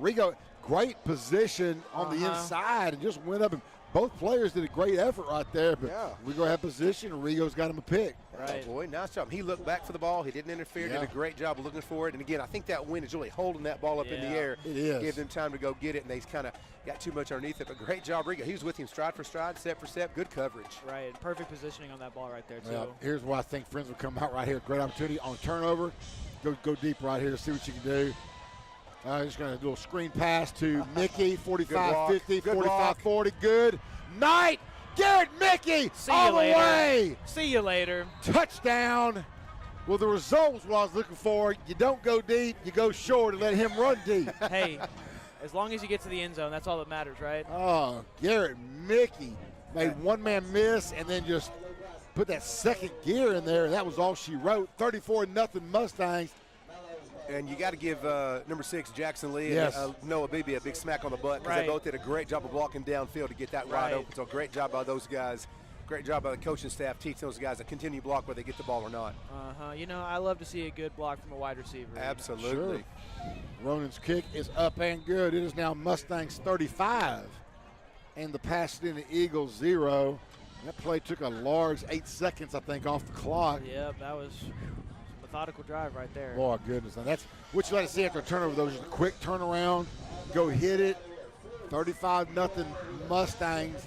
Rigo, great position on the inside and just went up and both players did a great effort right there, but Rigo had position and Rigo's got him a pick. Right. Oh boy, nice job. He looked back for the ball. He didn't interfere. Did a great job of looking for it. And again, I think that wind is really holding that ball up in the air. It is. Gave them time to go get it, and they kind of got too much underneath it. But great job, Rigo. He was with him stride for stride, step for step. Good coverage. Right. Perfect positioning on that ball right there, too. Well, here's why I think Friends will come out right here. Great opportunity on a turnover. Go deep right here. See what you can do. Just going to do a little screen pass to Mickey. 45-50, 45-40. Good night. Garrett Mickey all the way. See you later. Touchdown. Well, the result was what I was looking for. You don't go deep, you go short and let him run deep. Hey, as long as you get to the end zone, that's all that matters, right? Oh, Garrett Mickey made one man miss and then just put that second gear in there. That was all she wrote. 34-0 Mustangs. And you got to give number 6, Jackson Lee, and Noah Beebe a big smack on the butt because they both did a great job of blocking downfield to get that wide open. So great job by those guys. Great job by the coaching staff teaching those guys to continue block whether they get the ball or not. I love to see a good block from a wide receiver. Absolutely. Sure. Ronan's kick is up and good. It is now Mustangs 35 and the Pasadena Eagles 0. That play took a large 8 seconds, I think, off the clock. Yep, that was methodical drive right there. Oh, goodness. And that's what you like to see after a turnover, though, just a quick turnaround, go hit it. 35-0 Mustangs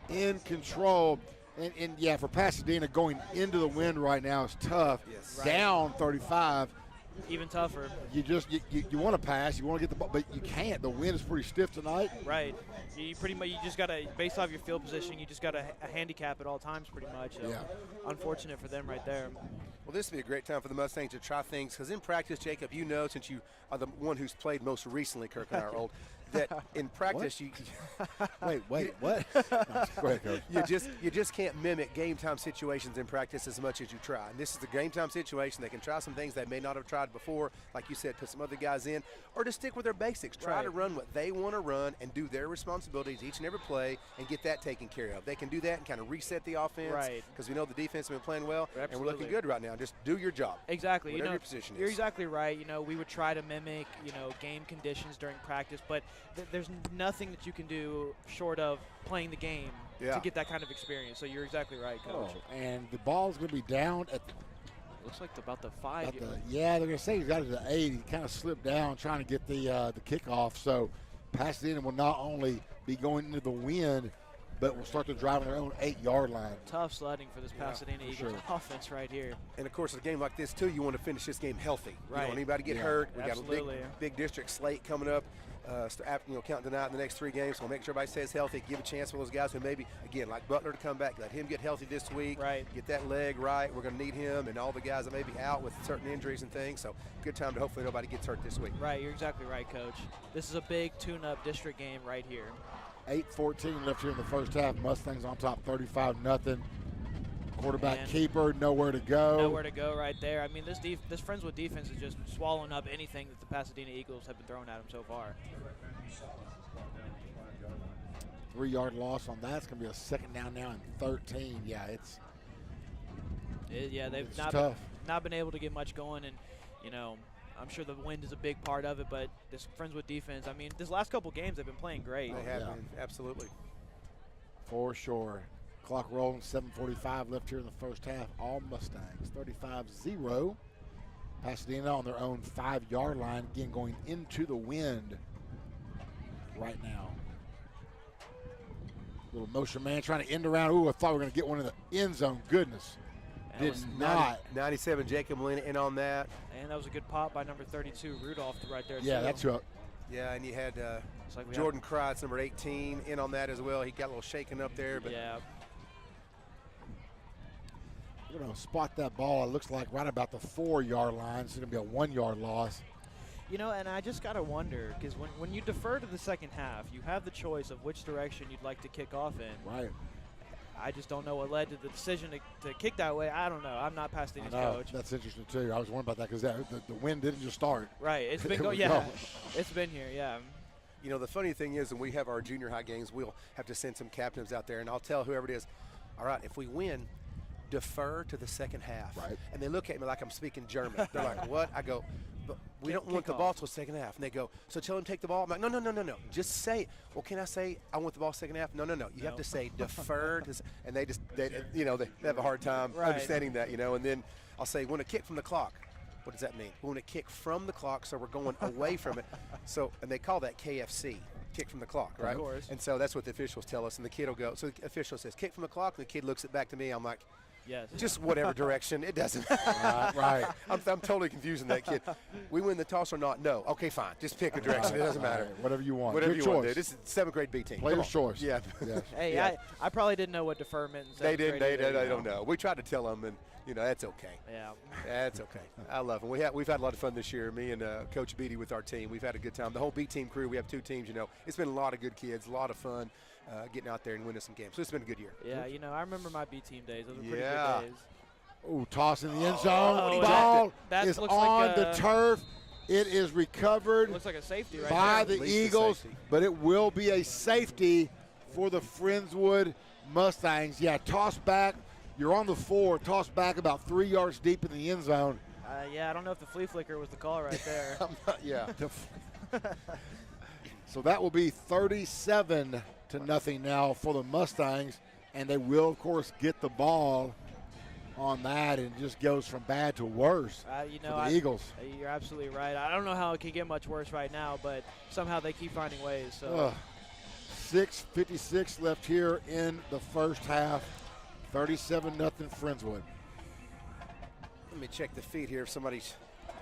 in control. And yeah, for Pasadena, going into the wind right now is tough. Yes. Down 35. Even tougher. You want to pass, you want to get the ball, but you can't. The wind is pretty stiff tonight. Right. You just got to, based off your field position, you just got to handicap at all times pretty much. So unfortunate for them right there. Well, this would be a great time for the Mustangs to try things because in practice, Jacob, you know, since you are the one who's played most recently, Kirk and I are old, that in practice what? Wait, what? Go ahead, Coach. You just can't mimic game time situations in practice as much as you try. And this is a game time situation. They can try some things they may not have tried before, like you said, put some other guys in, or just stick with their basics. Try to run what they want to run and do their responsibilities each and every play and get that taken care of. They can do that and kind of reset the offense because we know the defense has been playing well and we're looking good right now. Just do your job. Exactly. Whatever your position is. You're exactly right. We would try to mimic, game conditions during practice, but there's nothing that you can do short of playing the game to get that kind of experience. So you're exactly right, Coach. And the ball's going to be down at looks like about the 5. They're going to say he's got it to 8. He kind of slipped down trying to get the kickoff. So Pasadena will not only be going into the wind, but will start to drive on their own 8-yard line. Tough sledding for this Pasadena Eagles offense right here. And, of course, a game like this, too, you want to finish this game healthy. Right. You don't want anybody to get hurt. We got Absolutely. a big district slate coming up. Counting tonight in the next 3 games, so make sure everybody stays healthy. Give a chance for those guys who maybe, again, like Butler to come back. Let him get healthy this week. Right. Get that leg right. We're going to need him and all the guys that may be out with certain injuries and things. So good time to hopefully nobody gets hurt this week. Right. You're exactly right, Coach. This is a big tune-up district game right here. 8:14 left here in the first half. Mustangs on top 35-0. Quarterback keeper, nowhere to go. Nowhere to go right there. I mean, this Friendswood defense is just swallowing up anything that the Pasadena Eagles have been throwing at them so far. 3-yard loss on that. It's going to be a second down now and 13. Yeah, they've not been able to get much going, and I'm sure the wind is a big part of it. But this Friendswood defense, I mean, this last couple games they've been playing great. They have been, absolutely. For sure. Clock rolling, 7:45 left here in the first half. All Mustangs, 35-0. Pasadena on their own 5-yard line, again going into the wind right now. Little motion man trying to end around. Ooh, I thought we were going to get one in the end zone. Goodness. Did not. 97, Jacob Molina in on that. And that was a good pop by number 32, Rudolph, right there. Yeah, that's who. Yeah, and you had Jordan Kreitz, number 18, in on that as well. He got a little shaken up there. But yeah. We're going to spot that ball, it looks like, right about the 4-yard line. It's going to be a 1-yard loss. And I just got to wonder, because when you defer to the second half, you have the choice of which direction you'd like to kick off in. Right. I just don't know what led to the decision to kick that way. I don't know. I'm not Pasadena's coach. That's interesting, too. I was wondering about that because the wind didn't just start. Right. It's been going, yeah. It's been here, yeah. The funny thing is, when we have our junior high games, we'll have to send some captains out there, and I'll tell whoever it is, all right, if we win, defer to the second half. Right. And they look at me like I'm speaking German. They're like, what? I go, but we don't want the ball till second half. And they go, so tell them to take the ball. I'm like, no. Just say it. Well, can I say I want the ball second half? No. You have to say defer. And they have a hard time understanding that, And then I'll say, want to kick from the clock. What does that mean? We want to kick from the clock, so we're going away from it. And they call that KFC. Kick from the clock, right? Of course. And so that's what the officials tell us. And the kid will go, so the official says, kick from the clock. And the kid looks it back to me. I'm like, yes. Just whatever direction. It doesn't. Right. I'm totally confusing that kid. We win the toss or not? No. Okay, fine. Just pick a direction. It doesn't matter. Right. Whatever you want. Whatever Good you choice. want, dude. This is 7th grade B team. Player's choice. Yeah. Yes. Hey, yeah. I probably didn't know what deferment and They didn't. They don't know. We tried to tell them, and that's okay. Yeah. That's okay. I love them. We've had a lot of fun this year. Me and Coach Beatty with our team. We've had a good time. The whole B team crew. We have 2 teams. It's been a lot of good kids. A lot of fun getting out there and winning some games. So it's been a good year. Yeah. I remember my B team days. Those were pretty good days. Ooh, toss in the end zone. Ball is on the turf. It is recovered. Looks like a safety right by there. the Eagles, but it will be a safety for the Friendswood Mustangs. Yeah, toss back. You're on the 4. Toss back about 3 yards deep in the end zone. I don't know if the flea flicker was the call right there. So that will be 37-0 now for the Mustangs, and they will, of course, get the ball on that, and it just goes from bad to worse for the Eagles. You're absolutely right. I don't know how it can get much worse right now, but somehow they keep finding ways. So 6:56 left here in the first half. 37-0 Friendswood. Let me check the feed here if somebody's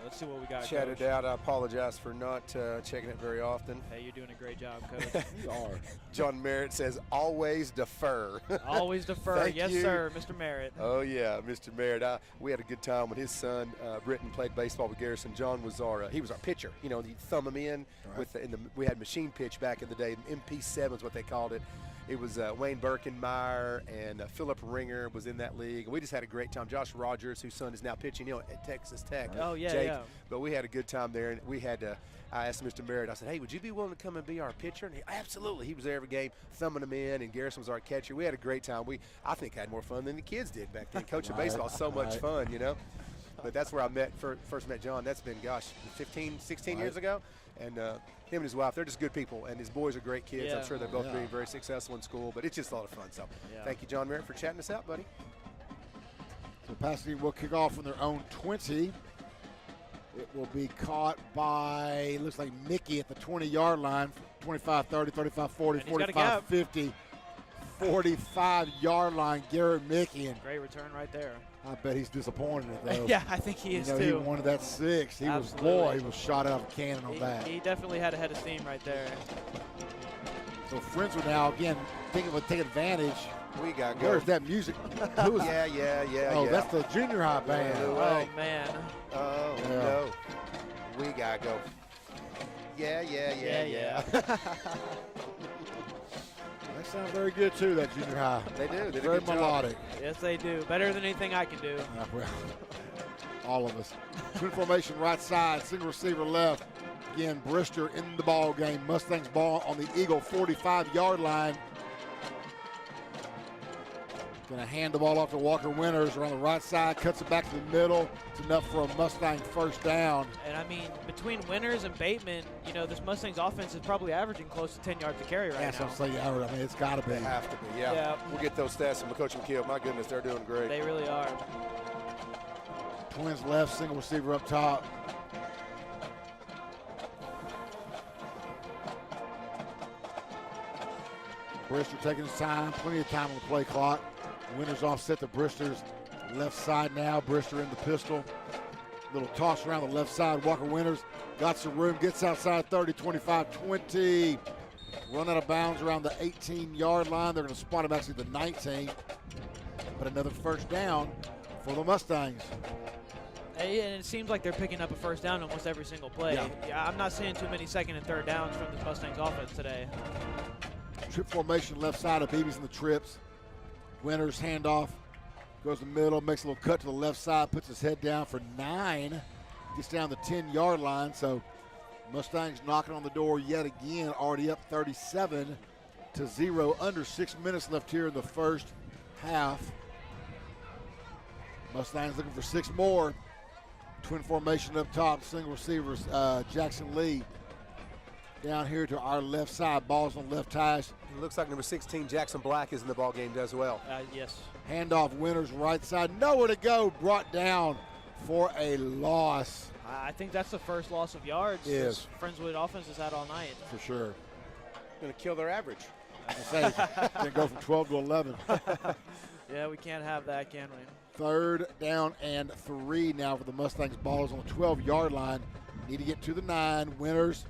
Let's see what we got, chatted Coach. out. I apologize for not checking it very often. Hey, you're doing a great job, Coach. You are. John Merritt says, always defer. Always defer. Thank yes, you. Sir, Mr. Merritt. Oh, yeah, Mr. Merritt. We had a good time when his son, Britton, played baseball with Garrison. John was he was our pitcher. You thumb him in. Right. We had machine pitch back in the day. MP7 is what they called it. It was Wayne Birkenmeyer and Philip Ringer was in that league. We just had a great time. Josh Rogers, whose son is now pitching at Texas Tech. Oh, yeah, Jake. yeah. But we had a good time there, and we had I asked Mr. Merritt, I said, hey, would you be willing to come and be our pitcher? And absolutely. He was there every game, thumbing them in, and Garrison was our catcher. We had a great time. I think, had more fun than the kids did back then. Coaching baseball is so much fun, But that's where I first met John. That's been, 16 years ago. And him and his wife, they're just good people, and his boys are great kids. Yeah. I'm sure they're both being very successful in school, but it's just a lot of fun. So thank you, John Merritt, for chatting us out, buddy. So Pasadena will kick off from their own 20. It will be caught by, looks like Mickey at the 20-yard line, 25-30, 35-40, 45-50. 45-yard line, Garrett Mickey. And great return right there. I bet he's disappointed in it, though. Yeah, I think he is, too. He wanted that 6. He was shot out of a cannon on that. He definitely had a head of steam right there. So Friendswood now, again, thinking of take advantage. We got to go. Where's that music? Yeah. That's the junior high band. Oh, man. Oh, no. We got to go. Yeah. They sound very good, too, that junior high. They do. They're very melodic. Yes, they do. Better than anything I can do. Well, all of us. Twin formation right side, single receiver left. Again, Brister in the ball game. Mustangs ball on the Eagle 45-yard line. Going to hand the ball off to Walker Winters around the right side, cuts it back to the middle. It's enough for a Mustang first down. And, I mean, between Winters and Bateman, you know, this Mustangs offense is probably averaging close to 10 yards to carry right now. That's what I'm saying. I mean, it's got to be. They have to be, yeah. We'll get those stats from Coach McKeel. My goodness, they're doing great. They really are. Twins left, single receiver up top. Brister taking his time, plenty of time on the play clock. Winters offset to Brister's left side now. Brister in the pistol. Little toss around the left side. Walker Winters got some room, gets outside 30, 25, 20. Run out of bounds around the 18-yard line. They're going to spot him actually the 19. But another first down for the Mustangs. Hey, and it seems like they're picking up a first down almost every single play. Yeah, I'm not seeing too many second and third downs from the Mustangs offense today. Trip formation left side of BB's in the trips. Winters handoff, goes to the middle, makes a little cut to the left side, puts his head down for 9, gets down the 10-yard line. So Mustangs knocking on the door yet again, already up 37-0, under 6 minutes left here in the first half. Mustangs looking for 6 more. Twin formation up top, single receivers, Jackson Lee. Down here to our left side, balls on left hash. It looks like number 16, Jackson Black, is in the ball game as well. Yes. Handoff, Winters right side, nowhere to go, brought down for a loss. I think that's the first loss of yards this Friendswood offense has had all night. For sure. Going to kill their average. Going to go from 12 to 11. Yeah, we can't have that, can we? 3rd down and 3 now for the Mustangs. Ball is on the 12-yard line. Need to get to the 9. Winters.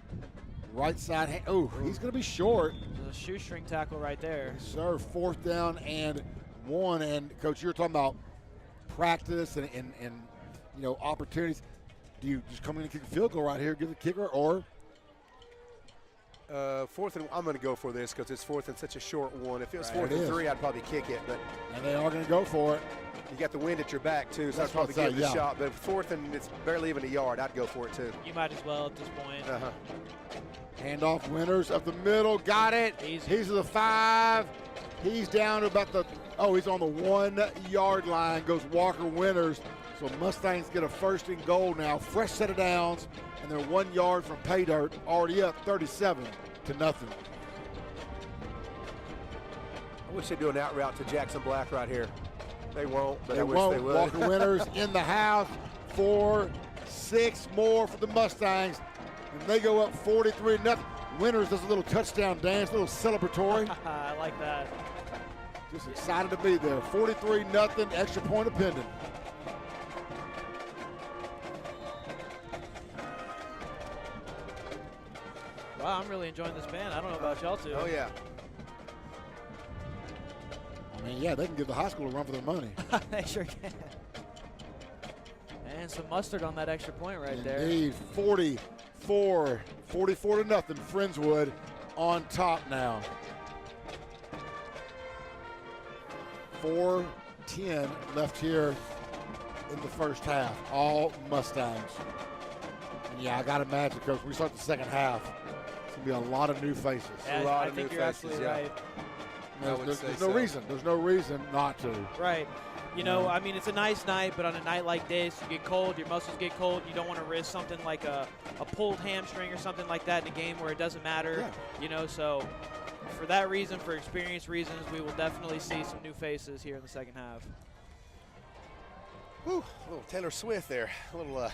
Right side, he's going to be short. There's a shoestring tackle right there. Yes, sir. 4th down and 1. And, Coach, you were talking about practice and you know, opportunities. Do you just come in and kick a field goal right here, give the kicker, or? 4th and I'm going to go for this because it's 4th and such a short one. If it was 4th and 3, I'd probably kick it. But and they are going to go for it. You got the wind at your back, too, so I'd probably give it a shot. But 4th and it's barely even a yard, I'd go for it, too. You might as well at this point. Handoff, Winters up the middle, got it. Easy. He's to the 5. He's down to about the, he's on the 1-yard line, goes Walker Winters. So Mustangs get a 1st and goal now. Fresh set of downs, and they're 1 yard from pay dirt, already up 37-0. I wish they'd do an out route to Jackson Black right here. They won't, but I wish they would. Walker Winters in the house for 6 more for the Mustangs. And they go up 43-0. Winters does a little touchdown dance, a little celebratory. I like that. Just excited to be there. 43-0, extra point of pending. Wow, I'm really enjoying this band. I don't know about y'all two. Oh, yeah. I mean, yeah, they can give the high school a run for their money. They sure can. And some mustard on that extra point right there. Indeed, 44-0, Friendswood on top now. 4:10 left here in the first half, all Mustangs. And yeah, I got to imagine, because we start the second half, it's going to be a lot of new faces. Yeah, I think you're absolutely right. There's no reason not to. Right. You know, I mean, it's a nice night, but on a night like this, you get cold, your muscles get cold. You don't want to risk something like a pulled hamstring or something like that in a game where it doesn't matter. Yeah. You know, so for that reason, for experience reasons, we will definitely see some new faces here in the second half. Whew, a little Taylor Swift there. A little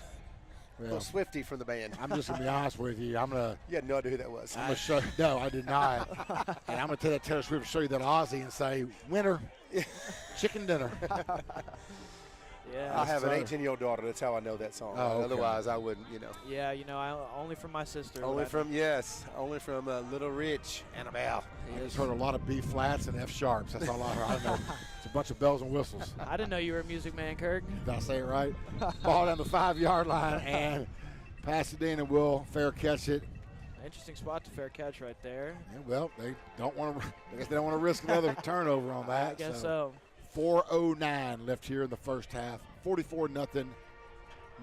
little Swifty from the band. I'm just going to be honest with you. You had no idea who that was. I'm going to show you. No, I did not. And I'm going to tell that Taylor Swift to show you that Aussie and say, winner, chicken dinner. Yeah. I have an 18-year-old daughter. That's how I know that song. Oh, okay. Otherwise, I wouldn't, Yeah, only from my sister. Only from Little Rich, Annabelle. I just heard a lot of B flats and F sharps. That's all I heard. I don't know. It's a bunch of bells and whistles. I didn't know you were a music man, Kirk. Did I say it right? Ball down the 5-yard line, and Pasadena will fair catch it. Interesting spot to fair catch right there. Yeah, well, they don't want to. I guess they don't want to risk another turnover on that. I guess so. 4:09 left here in the first half. 44-0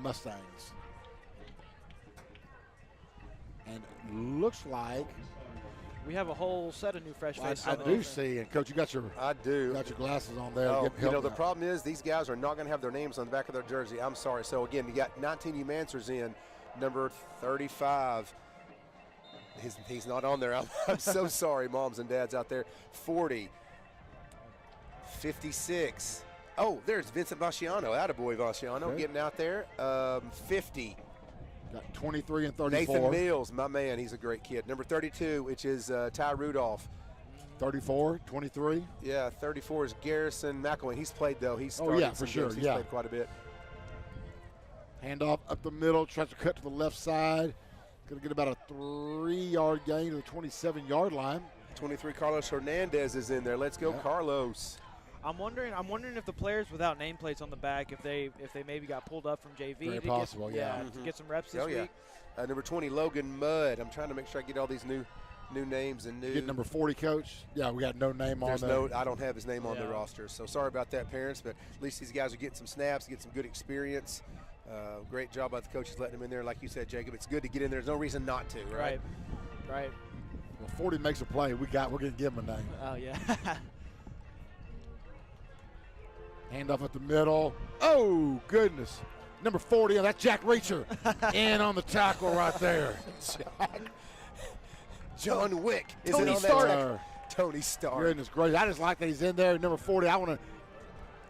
Mustangs. And looks like we have a whole set of new fresh faces. I do see, and Coach, you got your glasses on there. Oh, the problem is these guys are not going to have their names on the back of their jersey. I'm sorry. So again, you got 19 Umansers in, number 35. He's not on there. I'm so sorry, moms and dads out there. 40. 56. Oh, there's Vincent Vasciano. Attaboy Vasciano getting out there. 50. Got 23 and 34. Nathan Mills, my man. He's a great kid. Number 32, which is Ty Rudolph. 34, 23. Yeah, 34 is Garrison McElwain. He's played, though. He's started for sure. He's played quite a bit. Handoff up the middle. Tries to cut to the left side. Going to get about a 3-yard gain to the 27-yard line. 23, Carlos Hernandez is in there. Let's go, Carlos. I'm wondering if the players without nameplates on the back, if they maybe got pulled up from JV Very possible, to get some reps this week. Number 20, Logan Mudd. I'm trying to make sure I get all these new names and new. Get number 40, Coach. Yeah, we got no name on there. I don't have his name on the roster, so sorry about that, parents. But at least these guys are getting some snaps, get some good experience. Great job by the coaches letting him in there, like you said, Jacob. It's good to get in there. There's no reason not to, right? Right. Well, 40 makes a play. We're going to give him a name. Oh yeah. Handoff at the middle. Oh, goodness. Number 40, that's Jack Reacher. In on the tackle right there. John Wick. Tony Stark. Tony Stark. Goodness gracious. I just like that he's in there. Number 40, I want to,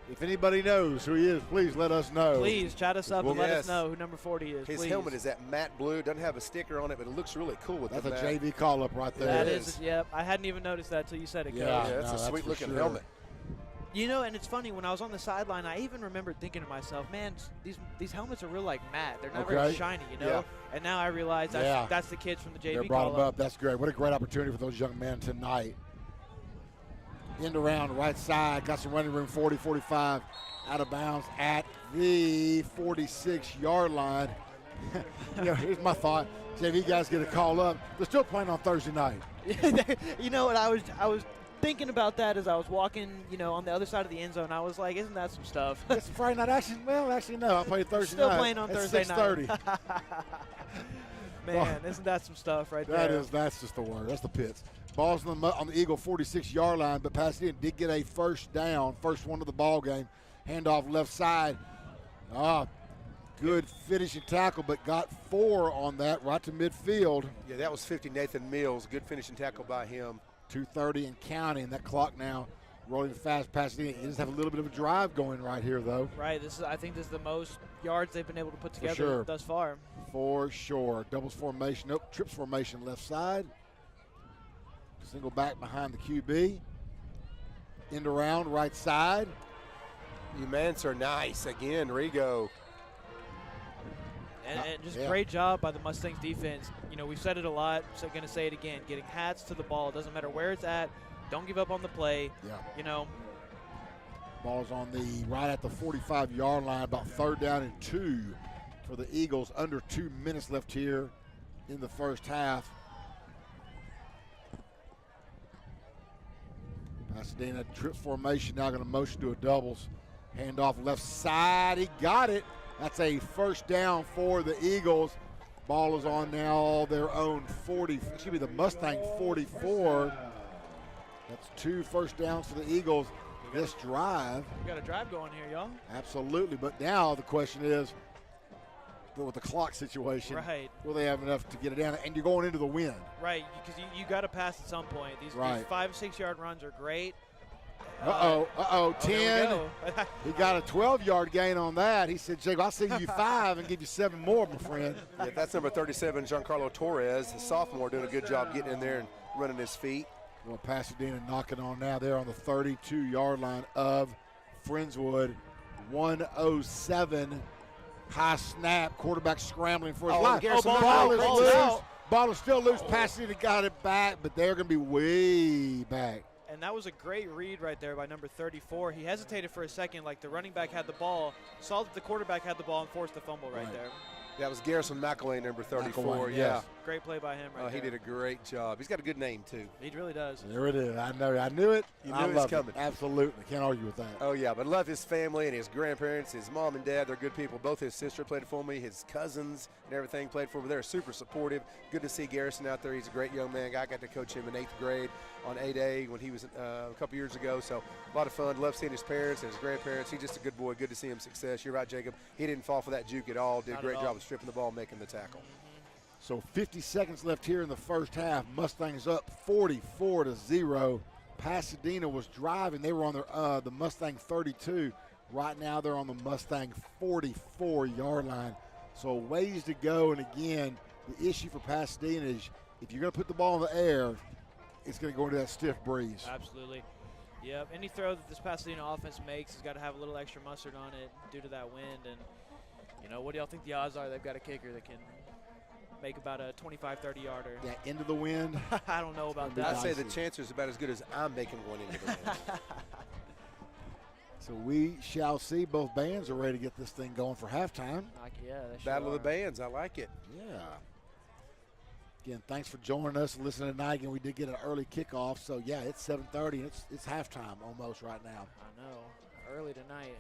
if anybody knows who he is, please let us know. Please chat us up and let us know who number 40 is. His helmet is that matte blue. Doesn't have a sticker on it, but it looks really cool with that's the a matte. JV call-up right there. That is. Yep. I hadn't even noticed that until you said it, Coach. Yeah, that's a sweet-looking helmet. And it's funny, when I was on the sideline, I even remember thinking to myself, man, these helmets are real like matte. They're not very shiny, Yeah. And now I realize that's the kids from the JV They brought them up. That's great. What a great opportunity for those young men tonight. End around right side. Got some running room, 40, 45. Out of bounds at the 46-yard line. Here's my thought. JV guys get a call up. They're still playing on Thursday night. You know what? I was thinking about that as I was walking, on the other side of the end zone. I was like, isn't that some stuff? It's Friday night action. Well, actually, no. I play Thursday Still night. Still playing on Thursday 6:30. night. Man, isn't that some stuff right there? That's just the word. That's the pits. Ball's on the Eagle 46-yard line, but Pasadena did get a first down, first one of the ball game. Handoff left side. Good finishing tackle, but got 4 on that right to midfield. Yeah, that was 50, Nathan Mills. Good finishing tackle by him. 2:30 and counting. That clock now rolling fast. Pasadena just have a little bit of a drive going right here, though. Right. I think this is the most yards they've been able to put together thus far. For sure. Doubles formation. Nope. Trips formation left side. Single back behind the QB. End around right side. Umancer nice again. Rigo. And just great job by the Mustangs defense. We've said it a lot, so I'm going to say it again. Getting hats to the ball. It doesn't matter where it's at. Don't give up on the play. Yeah. Ball's on the right at the 45-yard line, about 3rd down and 2 for the Eagles. Under 2 minutes left here in the first half. Pasadena trips formation, now going to motion to a doubles. Handoff left side. He got it. That's a first down for the Eagles. Ball is on now their own the Mustang 44. That's 2 first downs for the Eagles this drive. We got a drive going here, y'all. Absolutely, but now the question is, with the clock situation, will they have enough to get it down? And you're going into the wind. Right, because you got to pass at some point. These 5 or 6 yard runs are great, Uh-oh, 10. He got a 12-yard gain on that. He said, Jake, I'll send you 5 and give you 7 more, my friend. Yeah, that's number 37, Giancarlo Torres, the sophomore, doing a good job getting in there and running his feet. Well, Pasadena knocking on now. They're on the 32-yard line of Friendswood. 107. High snap. Quarterback scrambling for his life. Ball is loose. Ball is still loose. Pasadena got it back, but they're going to be way back. And that was a great read right there by number 34. He hesitated for a second, like the running back had the ball, saw that the quarterback had the ball, and forced the fumble right there. That was Garrison McElwain, number 34. McElwain, yeah. Yes. Great play by him right there. He did a great job. He's got a good name, too. He really does. There it is. I know. I knew it. You knew it was coming. Absolutely. Can't argue with that. Oh, yeah. But love his family and his grandparents, his mom and dad. They're good people. Both his sister played for me, his cousins and everything played for me. They're super supportive. Good to see Garrison out there. He's a great young man. I got to coach him in 8th grade on 8A when he was a couple years ago. So a lot of fun. Love seeing his parents and his grandparents. He's just a good boy. Good to see him success. You're right, Jacob. He didn't fall for that juke at all. Did a great job of stripping the ball, making the tackle. So 50 seconds left here in the first half. Mustangs up 44-0. Pasadena was driving. They were on their the Mustang 32. Right now they're on the Mustang 44-yard line. So ways to go. And again, the issue for Pasadena is if you're going to put the ball in the air, it's going to go into that stiff breeze. Absolutely. Yep. Any throw that this Pasadena offense makes has got to have a little extra mustard on it due to that wind. And, you know, what do y'all think the odds are they've got a kicker that can make about a 25, 30-yarder? Yeah, into the wind. I don't know about that. I'd say the chance is about as good as I'm making one into the wind. So we shall see. Both bands are ready to get this thing going for halftime. Yeah, they Battle sure of the bands. I like it. Yeah. Again, thanks for joining us and listening tonight. Again, we did get an early kickoff. So, yeah, it's 7:30. It's halftime almost right now. I know. Early tonight.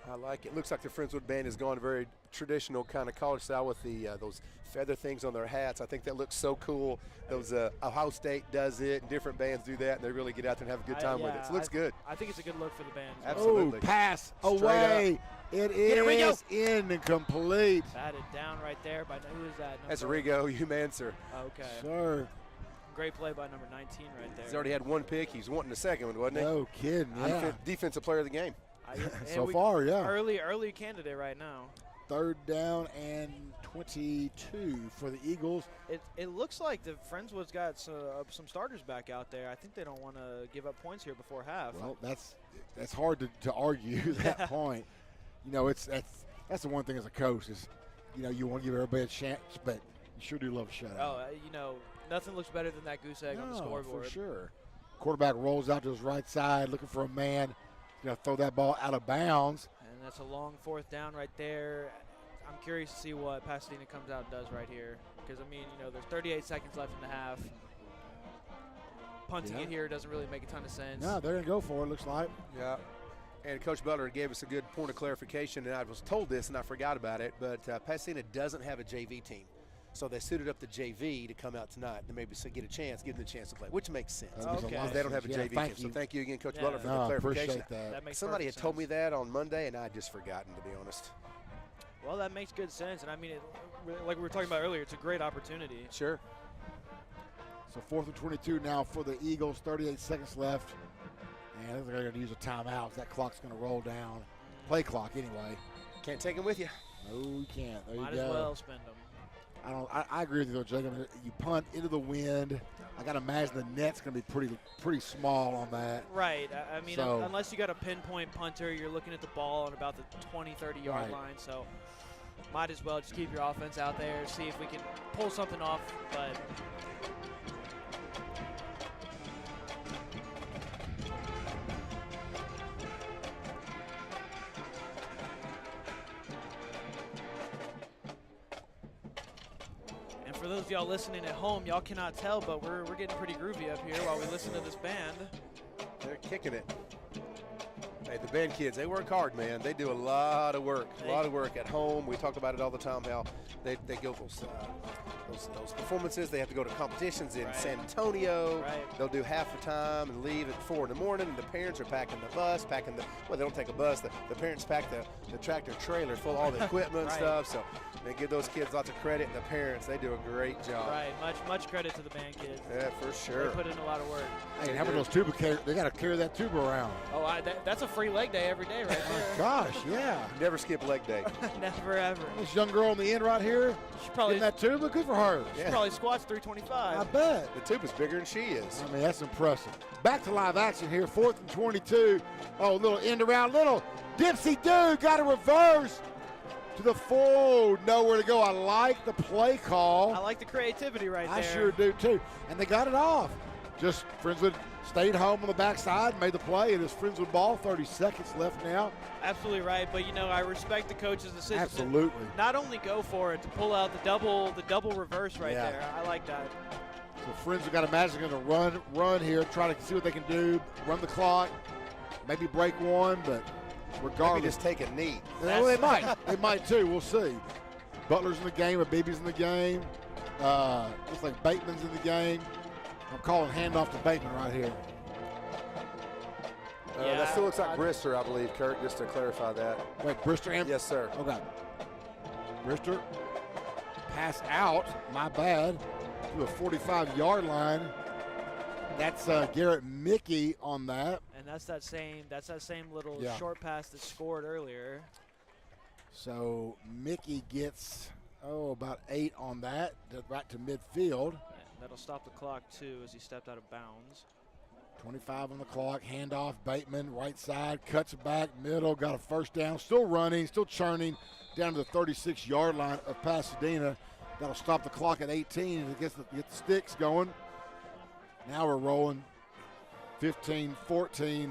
I like it. Looks like the Friendswood band is going very traditional kind of college style with the those feather things on their hats. I think that looks so cool. Those Ohio State does it, and different bands do that, and they really get out there and have a good time with it. So it looks good. I think it's a good look for the band. Absolutely. Oh, pass away. It is incomplete. Batted down right there by who is that? That's Rigo Humancer. Okay. Sure. Great play by number 19 right there. He's already had one pick. He's wanting a second one, wasn't he? No kidding. Yeah. Defensive player of the game. So far, yeah. Early candidate right now. 3rd down and 22 for the Eagles. It looks like the Friendswood's got some starters back out there. I think they don't want to give up points here before half. Well, that's hard to argue that point. You know, that's the one thing as a coach is, you know, you want to give everybody a chance, but you sure do love a shutout. Oh, you know, nothing looks better than that goose egg on the scoreboard. For sure. Quarterback rolls out to his right side looking for a man. You know, throw that ball out of bounds. And that's a long 4th down right there. I'm curious to see what Pasadena comes out and does right here. Because, I mean, you know, there's 38 seconds left in the half. Punting it here doesn't really make a ton of sense. No, they're going to go for it, looks like. Yeah. And Coach Butler gave us a good point of clarification, and I was told this and I forgot about it, but Pasadena doesn't have a JV team. So they suited up the JV to come out tonight and maybe give them a chance to play, which makes sense. Okay. They don't have a JV team. So thank you again, Coach Butler, for the clarification. Appreciate that. Somebody had told me that on Monday, and I'd just forgotten, to be honest. Well, that makes good sense. And, I mean, like we were talking about earlier, it's a great opportunity. Sure. So 4th and 22 now for the Eagles, 38 seconds left. And they're going to use a timeout. That clock's going to roll down. Play clock, anyway. Can't take them with you. No, you can't. There Might you go. as well spend them. I agree with you, though, Jacob. You punt into the wind. I got to imagine the net's going to be pretty small on that. Right. I mean, unless you got a pinpoint punter, you're looking at the ball on about the 20, 30-yard line. So might as well just keep your offense out there, see if we can pull something off. But for those of y'all listening at home, y'all cannot tell, but we're getting pretty groovy up here while we listen to this band. They're kicking it. Hey, the band kids, they work hard, man. They do a lot of work, at home. We talk about it all the time, how they go those performances. They have to go to competitions in San Antonio. They'll do half the time and leave at 4 in the morning. And the parents are packing the bus, well, they don't take a bus. The parents pack the tractor trailer full of all the equipment and stuff. So they give those kids lots of credit, and the parents, they do a great job. Right, much credit to the band kids. Yeah, for sure. They put in a lot of work. Hey, how about those tuba carriers? They got to carry that tuba around. Oh, that's a free leg day every day right there. Gosh, yeah. Never skip leg day. Never, ever. This young girl on the end right here, she probably getting that tuba, good for her. She probably squats 325. I bet. The tuba's bigger than she is. I mean, that's impressive. Back to live action here, 4th and 22. Oh, little end around, little Dipsy Dude got a reverse to the full. Nowhere to go. I like the play call. I like the creativity right there. I sure do, too. And they got it off. Just Friendswood stayed home on the backside, made the play, and it's Friendswood ball. 30 seconds left now. Absolutely right, but I respect the coach's decision. Absolutely. Not only go for it, to pull out the double reverse right there. I like that. So Friendswood got to imagine going to run here, try to see what they can do, run the clock, maybe break one, but regardless. Maybe just take a knee. Well, they might. They might too. We'll see. Butler's in the game. Abibi's in the game. Looks like Bateman's in the game. I'm calling handoff to Bateman right here. That still looks like Brister, I believe, Kurt, just to clarify that. Wait, Brister and? Yes, sir. Okay. Brister, pass out, my bad, to a 45-yard line. That's Garrett Mickey on that. And that's that same little short pass that scored earlier. So Mickey gets, about 8 on that, right to midfield. That'll stop the clock, too, as he stepped out of bounds. 25 on the clock, handoff, Bateman, right side, cuts back, middle, got a first down, still running, still churning, down to the 36-yard line of Pasadena. That'll stop the clock at 18 and get the sticks going. Now we're rolling. 15-14,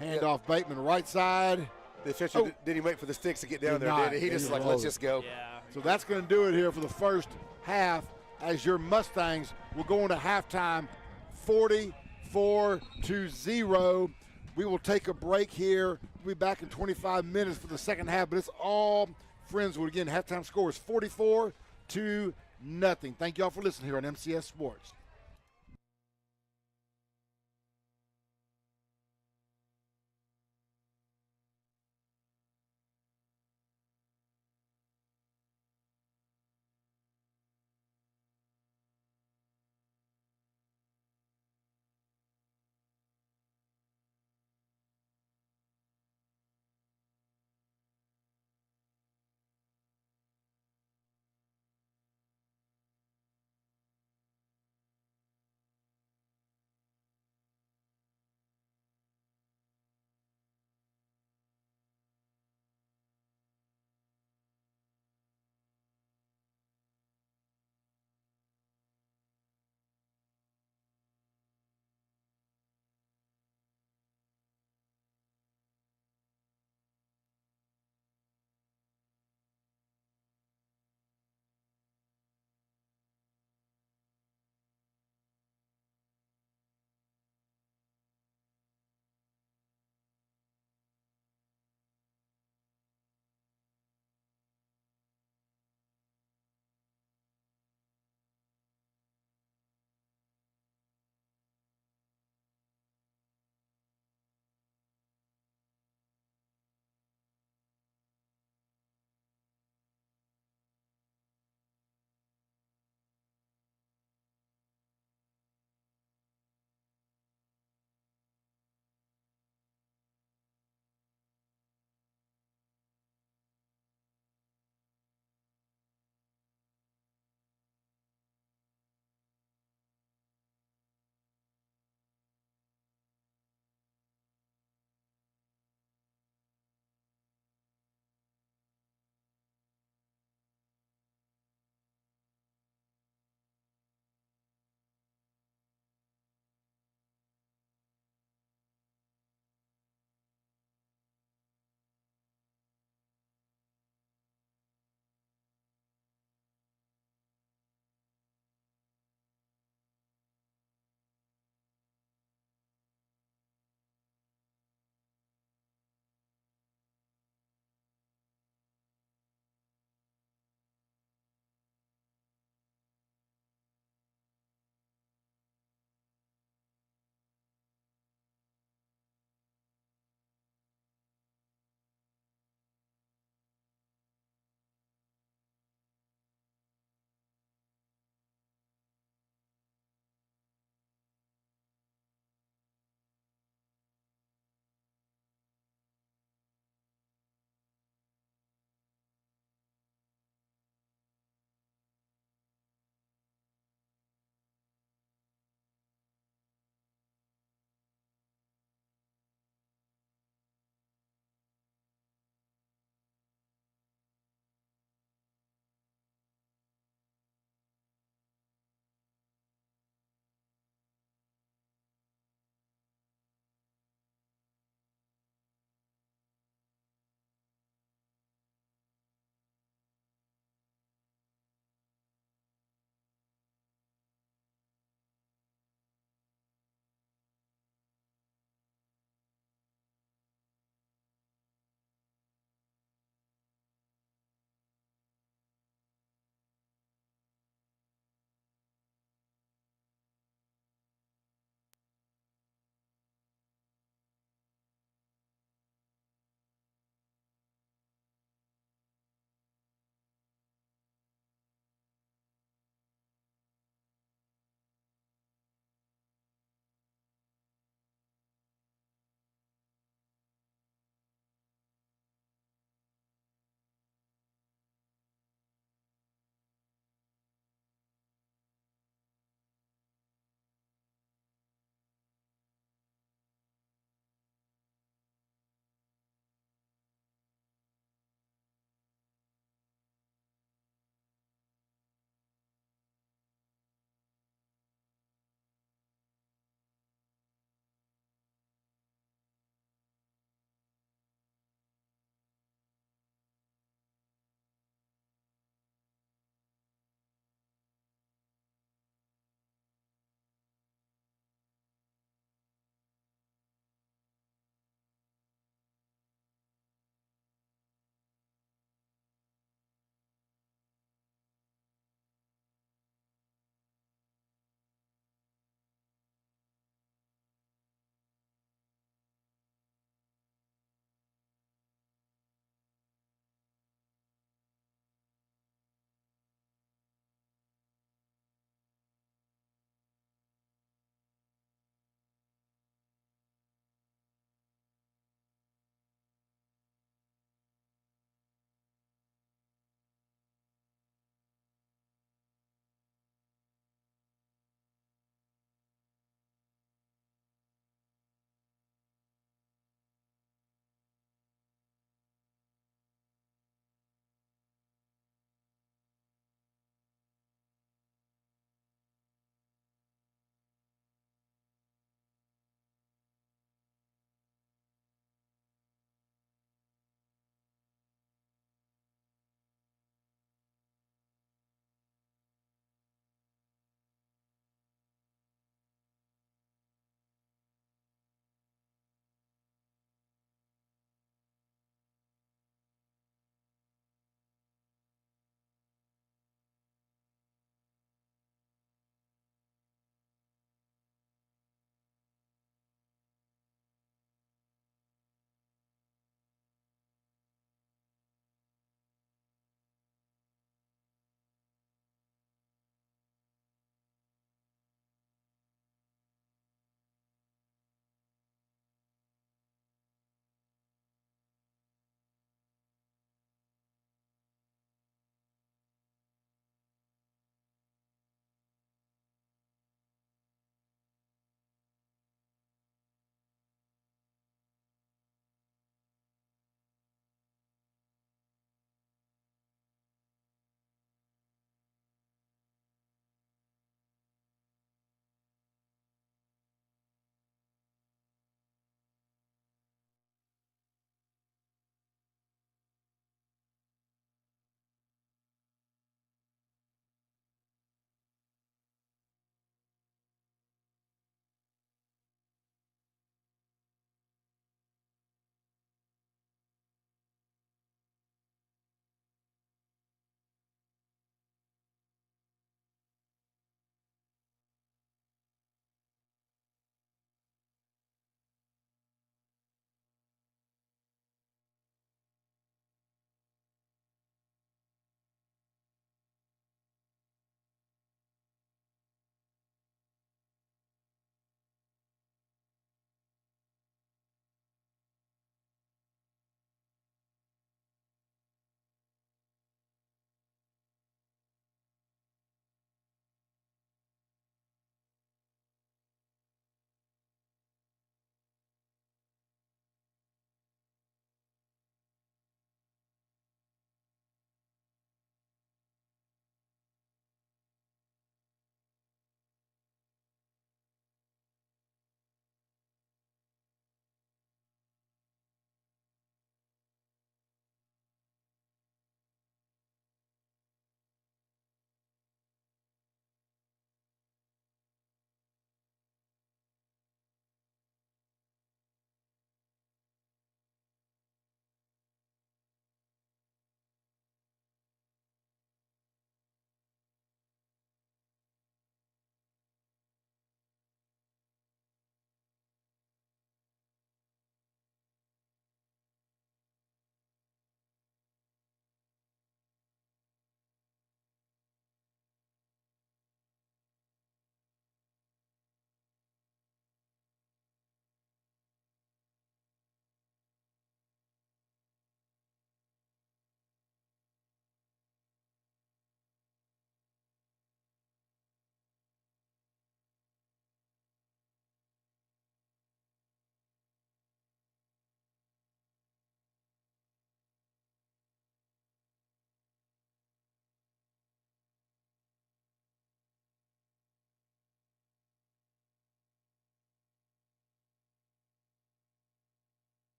handoff, Bateman, right side. The official didn't wait for the sticks to get down there, did he? He just like, let's just go. Yeah. So that's going to do it here for the first half, as your Mustangs will go into halftime 44-0. We will take a break here. We'll be back in 25 minutes for the second half, but it's all Friendswood. Again, halftime score is 44-0. Thank you all for listening here on MCS Sports.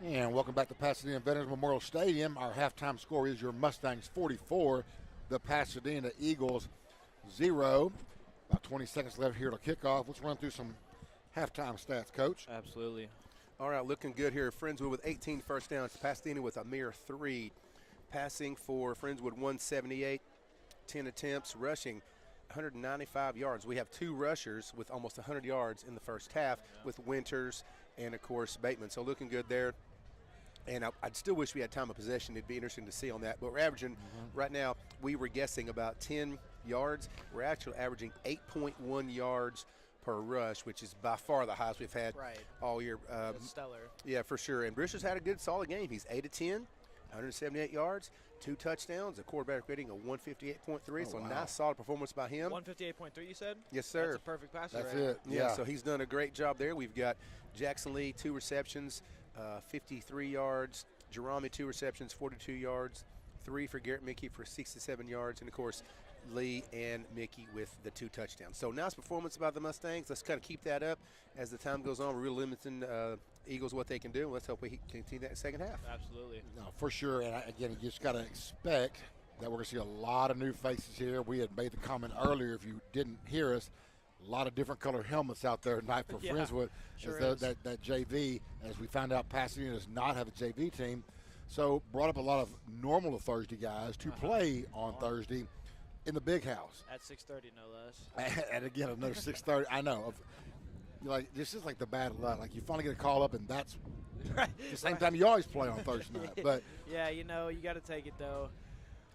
And welcome back to Pasadena Veterans Memorial Stadium. Our halftime score is your Mustangs 44, the Pasadena Eagles 0. About 20 seconds left here to kickoff. Let's run through some halftime stats, Coach. Absolutely. All right, looking good here. Friendswood with 18 first downs. Pasadena with a mere 3. Passing for Friendswood 178, 10 attempts. Rushing 195 yards. We have 2 rushers with almost 100 yards in the first half with Winters and, of course, Bateman. So looking good there. And I'd still wish we had time of possession. It'd be interesting to see on that. But we're averaging right now, we were guessing about 10 yards. We're actually averaging 8.1 yards per rush, which is by far the highest we've had all year. That's stellar. Yeah, for sure. And Brewster's had a good, solid game. He's 8 of 10, 178 yards, 2 touchdowns, a quarterback rating of 158.3. So nice, solid performance by him. 158.3, you said? Yes, sir. That's a perfect passer. That's right? it. Yeah, so he's done a great job there. We've got Jackson Lee, 2 receptions, 53 yards. Jerome, 2 receptions, 42 yards. 3 for Garrett Mickey for 67 yards. And, of course, Lee and Mickey with the 2 touchdowns. So nice performance by the Mustangs. Let's kind of keep that up as the time goes on. We're really limiting Eagles what they can do. Let's hope we continue that in the second half. Absolutely. No, for sure. And again, you just got to expect that we're going to see a lot of new faces here. We had made the comment earlier, if you didn't hear us, a lot of different color helmets out there tonight for Friendswood. Sure as that JV, as we found out, Pasadena does not have a JV team. So brought up a lot of normal Thursday guys to play on Thursday in the big house. At 6:30, no less. And again, another 6:30. I know. Like, this is like the bad luck. Like, you finally get a call up, and that's the same time you always play on Thursday night. But yeah, you know, you got to take it, though.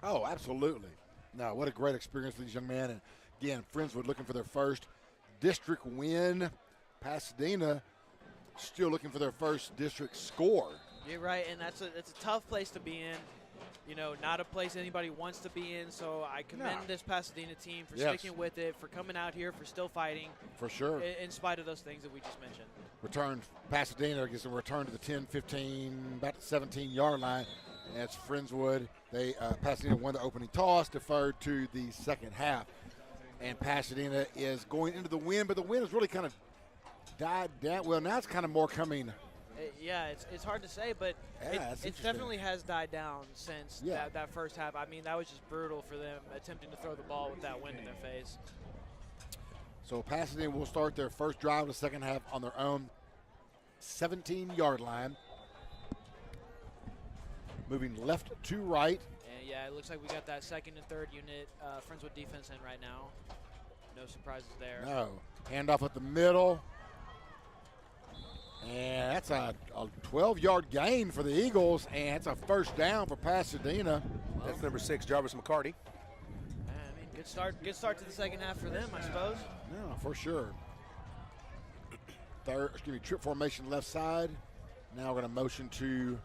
Oh, absolutely. No, what a great experience for these young men. And again, Friendswood looking for their first district win. Pasadena still looking for their first district score. You're right, and that's a tough place to be in. You know, not a place anybody wants to be in. So I commend this Pasadena team for sticking with it, for coming out here, for still fighting. For sure. In spite of those things that we just mentioned. Return, Pasadena gets a return to the 10, 15, about the 17-yard line. And that's Friendswood. Pasadena won the opening toss, deferred to the second half. And Pasadena is going into the win, but the win has really kind of died down. Well, now it's kind of more coming. It's hard to say, but it definitely has died down since that first half. I mean, that was just brutal for them, attempting to throw the ball with that wind in their face. So Pasadena will start their first drive of the second half on their own 17-yard line. Moving left to right. And it looks like we got that second and third unit Friendswood defense in right now. No surprises there. No. Handoff at the middle. And that's a 12-yard gain for the Eagles, and it's a first down for Pasadena. That's number 6, Jarvis McCarty. I mean, good start to the second half for them, I suppose. Yeah, for sure. Trip formation left side. Now we're going to motion to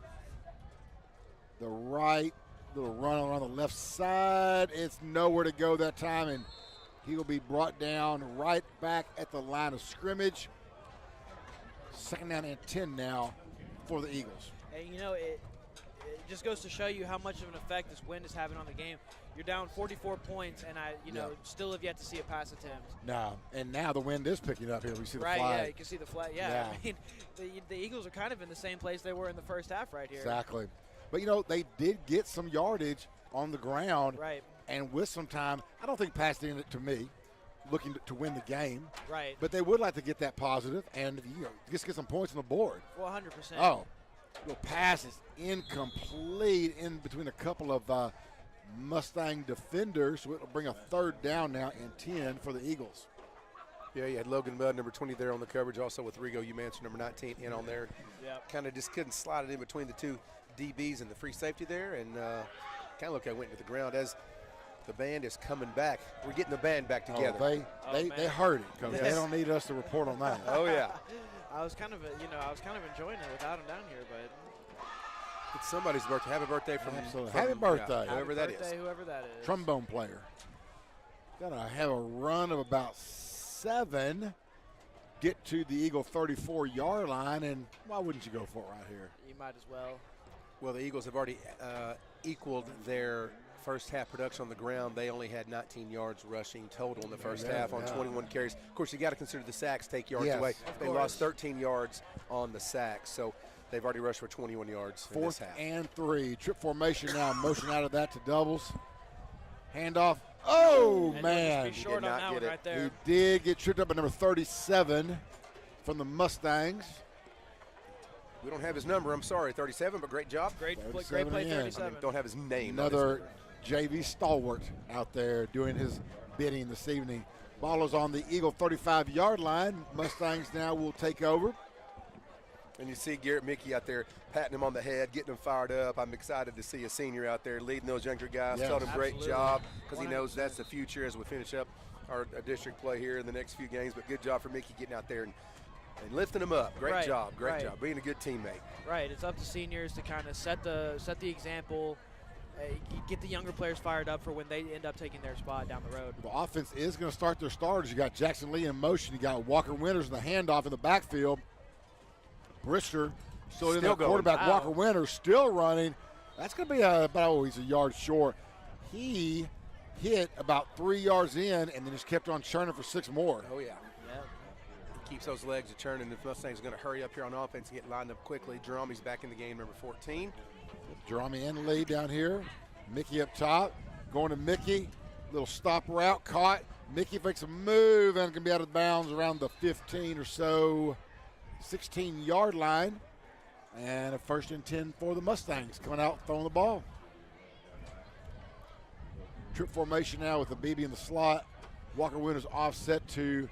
the right. Little run around the left side. It's nowhere to go that time, and he will be brought down right back at the line of scrimmage. Second down and 10 now for the Eagles. And, you know, it just goes to show you how much of an effect this wind is having on the game. You're down 44 points, and still have yet to see a pass attempt. No, and now the wind is picking up here. We see the flag. Right, you can see the flag. Yeah. I mean, the Eagles are kind of in the same place they were in the first half right here. Exactly. But, they did get some yardage on the ground. Right. And with some time, I don't think Pasadena, to me, looking to win the game. Right. But they would like to get that positive and just get some points on the board. Well, 100%. Oh, the pass is incomplete in between a couple of Mustang defenders. So it'll bring a third down now and 10 for the Eagles. Yeah, you had Logan Mudd, number 20 there on the coverage, also with Rigo Umancer, number 19, in on there. Yep. Kind of just couldn't slide it in between the 2 DBs and the free safety there, and kind of looked like I went to the ground as the band is coming back. We're getting the band back together. They heard it, Coach. They don't need us to report on that. Oh yeah. I was kind of enjoying it without him down here, but it's somebody's birthday. Happy birthday from Happy birthday, whoever that is. Whoever that is. Trombone player. Gotta have a run of about 7. Get to the Eagle 34-yard line, and why wouldn't you go for it right here? You might as well. Well, the Eagles have already equaled their first half production on the ground. They only had 19 yards rushing total in the first half on 21 carries. Of course, you got to consider the sacks take yards away. They lost 13 yards on the sacks. So They've already rushed for 21 yards in this half. 4th and 3. Trip formation now. Motion out of that to doubles. Handoff. Oh, and man. Be short on that one right there. He did get tripped up at number 37 from the Mustangs. We don't have his number. I'm sorry, 37, but great job. Great play, 37. I mean, don't have his name. Another JV stalwart out there doing his bidding this evening. Ball is on the Eagle 35-yard line. Mustangs now will take over. And you see Garrett Mickey out there patting him on the head, getting him fired up. I'm excited to see a senior out there leading those younger guys. Yes. Telling him great Absolutely. job because he 100%. knows that's the future as we finish up our district play here in the next few games. But good job for Mickey getting out there and lifting him up. Great job, great job. Being a good teammate. Right, it's up to seniors to kind of set the example, get the younger players fired up for when they end up taking their spot down the road. The offense is going to start their starters. You got Jackson Lee in motion. You got Walker Winters in the handoff in the backfield. Brister still in there. Quarterback Wow. Walker Winters still running. That's going to be he's a yard short. He hit about 3 yards in and then just kept on churning for 6 more. Oh, yeah. Keeps those legs churning. The Mustangs are going to hurry up here on offense and get lined up quickly. Jerami's back in the game, number 14. Jerami and Lee down here. Mickey up top. Going to Mickey. Little stop route caught. Mickey makes a move and can be out of bounds around the 15 or so, 16-yard line. And a 1st and 10 for the Mustangs coming out throwing the ball. Trip formation now with the BB in the slot. Walker Winters offset to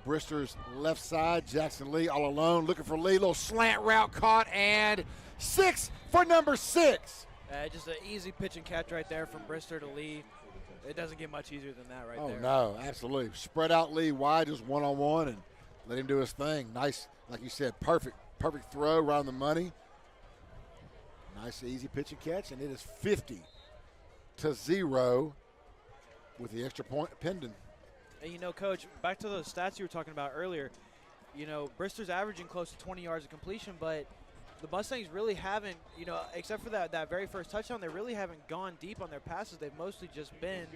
Brister's left side. Jackson Lee all alone looking for Lee. Little slant route caught and 6 for number 6. Just an easy pitch and catch right there from Brister to Lee. It doesn't get much easier than that right there. Oh, no, absolutely. Spread out Lee wide, just one-on-one, and let him do his thing. Nice, like you said, perfect throw, right on the money. Nice, easy pitch and catch, and it is 50-0 with the extra point pending. And, Coach, back to those stats you were talking about earlier, Brister's averaging close to 20 yards of completion, but the Mustangs really haven't, except for that very first touchdown, they really haven't gone deep on their passes. They've mostly just been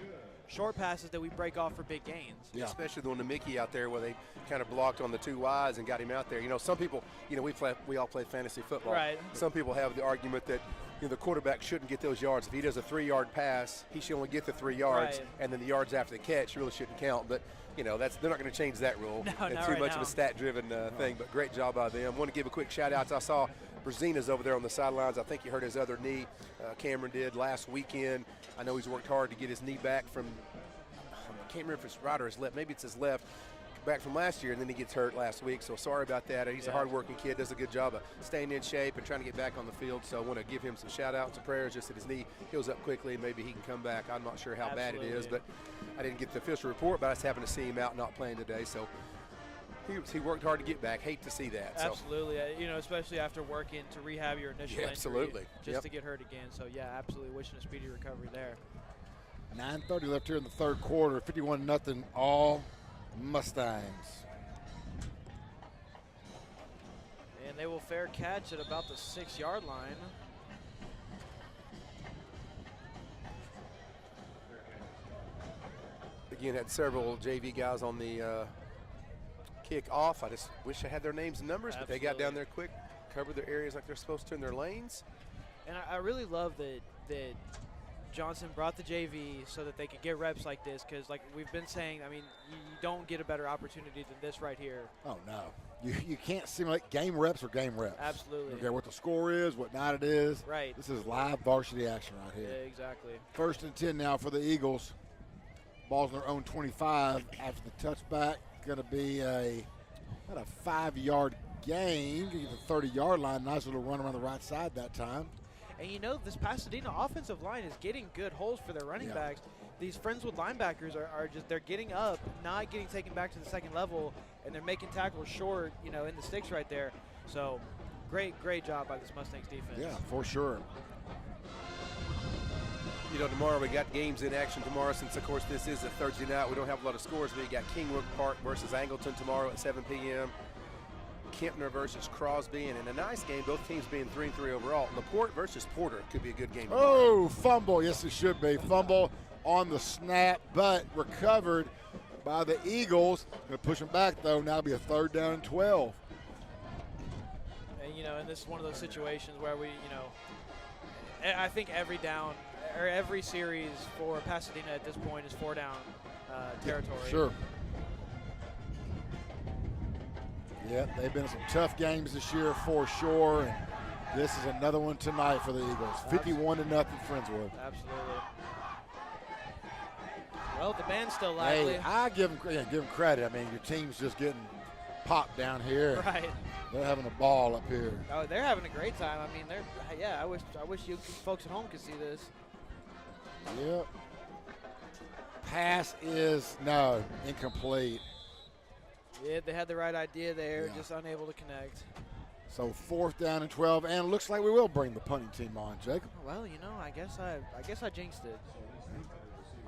short passes that we break off for big gains. Yeah. Especially the one to Mickey out there where they kind of blocked on the 2 wides and got him out there. Some people, we all play fantasy football. Right. Some people have the argument that the quarterback shouldn't get those yards. If he does a 3-yard pass, he should only get the 3 yards, and then the yards after the catch really shouldn't count. But they're not going to change that rule. No, it's not too right much now. of a stat-driven thing. But great job by them. I want to give a quick shout-out. I saw Brazina's over there on the sidelines. I think he hurt his other knee. Cameron did last weekend. I know he's worked hard to get his knee back from, I can't remember if it's right or his left. Maybe it's his left. Back from last year, and then he gets hurt last week. So sorry about that. He's a hard-working kid, does a good job of staying in shape and trying to get back on the field. So I want to give him some shout-outs and prayers just that his knee heals up quickly and maybe he can come back. I'm not sure how bad it is, but I didn't get the official report, but I just happened to see him out not playing today. So he worked hard to get back. Hate to see that. Absolutely. Especially after working to rehab your initial injury. Just to get hurt again. So, absolutely wishing a speedy recovery there. 9:30 left here in the third quarter. 51-0 all Mustangs. And they will fair catch at about the 6-yard line. Again, had several JV guys on the kick off. I just wish I had their names and numbers, but they got down there quick, covered their areas like they're supposed to in their lanes. And I really love that Johnson brought the JV so that they could get reps like this, because like we've been saying, you don't get a better opportunity than this right here. Oh, no. You can't simulate game reps or game reps. Absolutely. You don't care what the score is, what night it is. Right. This is live varsity action right here. Yeah, exactly. 1st and 10 now for the Eagles. Ball's on their own 25 after the touchback. Going to be about a 5-yard gain. Get the 30-yard line. Nice little run around the right side that time. And this Pasadena offensive line is getting good holes for their running backs. These Friendswood linebackers are just, they're getting up, not getting taken back to the second level, and they're making tackles short, in the sticks right there. So great job by this Mustangs defense. Yeah, for sure. Tomorrow we got games in action tomorrow since, of course, this is a Thursday night. We don't have a lot of scores, but you got Kingwood Park versus Angleton tomorrow at 7 p.m. Kempner versus Crosby, and in a nice game, both teams being 3-3 overall. LaPorte versus Porter could be a good game tomorrow. Oh, fumble. Yes, it should be. Fumble on the snap, but recovered by the Eagles. Going to push them back, though. Now it'll be a 3rd down and 12. And, and this is one of those situations where we, I think every down or every series for Pasadena at this point is 4-down territory. Sure. Yeah, they've been in some tough games this year for sure. And this is another one tonight for the Eagles. 51-0 Friendswood. Absolutely. Well, the band's still lively. Hey, I give them credit. I mean, your team's just getting popped down here. Right. They're having a ball up here. Oh, they're having a great time. I mean, I wish you folks at home could see this. Yep. Pass is incomplete. Yeah, they had the right idea there, just unable to connect. So 4th down and 12, and it looks like we will bring the punting team on, Jacob. Well, I guess I jinxed it.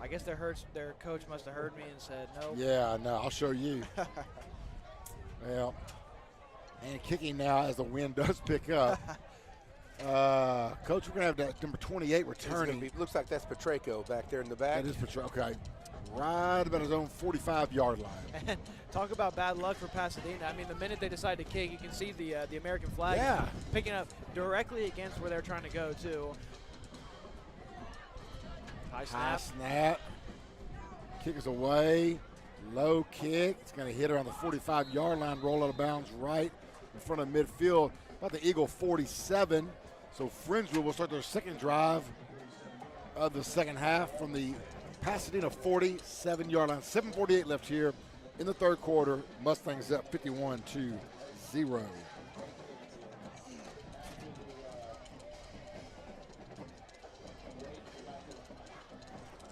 I guess their coach must have heard me and said no. Yeah, no, I'll show you. Well, and kicking now as the wind does pick up. Coach, we're going to have that number 28 returning. Looks like that's Petrayko back there in the back. That is Petrayko. Okay. Right about his own 45-yard line. And talk about bad luck for Pasadena. I mean, the minute they decide to kick, you can see the American flag picking up directly against where they're trying to go, too. High snap. Kick is away. Low kick. It's going to hit her on the 45-yard line, roll out of bounds right in front of midfield. About the Eagle 47. So Friendswood will start their second drive of the second half from the Pasadena 47-yard line. 7:48 left here in the third quarter. Mustangs up 51-0.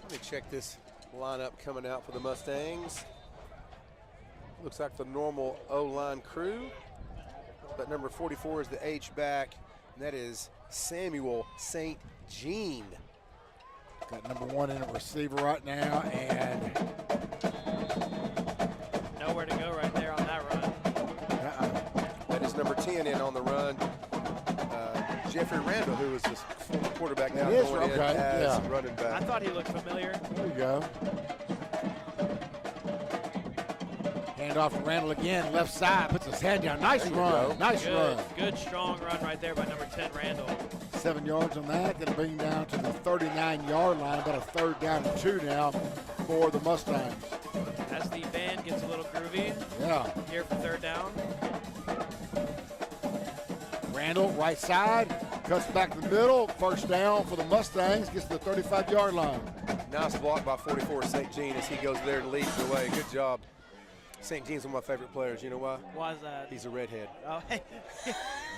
Let me check this lineup coming out for the Mustangs. Looks like the normal O-line crew, but number 44 is the H-back, and that is Samuel St. Jean. Got number 1 in at receiver right now, and nowhere to go right there on that run. That is number 10 in on the run. Jeffrey Randall, who was the former quarterback now going in as running back. I thought he looked familiar. There you go. Hand off to Randall again, left side, puts his head down. Nice run, nice run. Good, strong run right there by number 10, Randall. 7 yards on that, going to bring him down to the 39-yard line, about a 3rd down and 2 now for the Mustangs. As the band gets a little groovy here for 3rd down. Randall, right side, cuts back to the middle, 1st down for the Mustangs, gets to the 35-yard line. Nice block by 44 St. Jean as he goes there and leads the way. Good job. St. Jean's one of my favorite players. You know why? Why is that? He's a redhead. Oh, hey.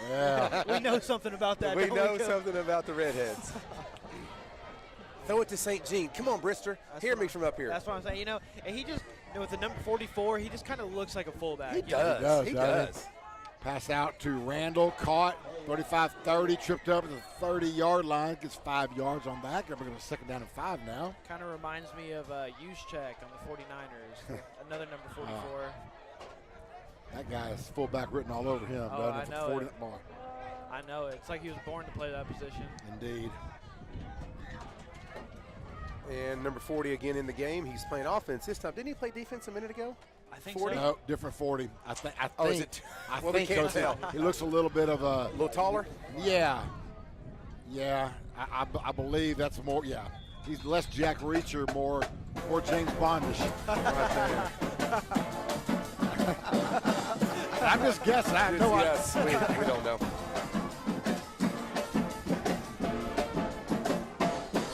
Yeah. We know something about that. We know something about the redheads. Throw it to St. Jean. Come on, Brister. Hear me from up here. That's what I'm saying. And he just, with the number 44, he just kind of looks like a fullback. He does. He does. Pass out to Randall, caught, 35-30, tripped up at the 30-yard line, gets 5 yards on that. We're going to 2nd down and 5 now. Kind of reminds me of Juszczyk on the 49ers, another number 44. That guy has fullback written all over him. I know it. I know it. It's like he was born to play that position. Indeed. And number 40 again in the game. He's playing offense this time. Didn't he play defense a minute ago? I think 40? so. No, different 40. I think. Is it? I Well, think we can't tell. he looks a little bit of a little taller. Yeah. I believe that's more. Yeah, he's less Jack Reacher, more James Bondish. Right there. I'm just guessing. I know. Yes, we don't know.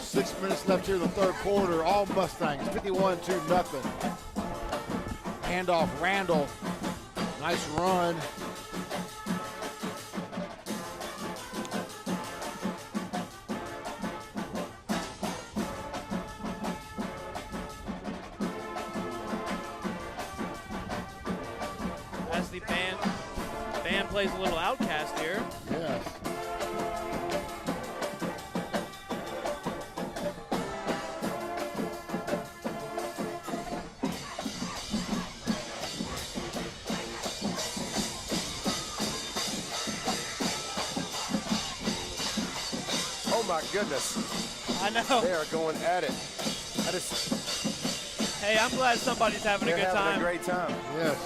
6 minutes left here in the third quarter. All Mustangs, 51-0. Handoff, Randall. Nice run. As the band plays a little Outcast here. Yes. Oh my goodness. I know. They are going at it. Hey, I'm glad somebody's having a good time. Having a great time. Yes.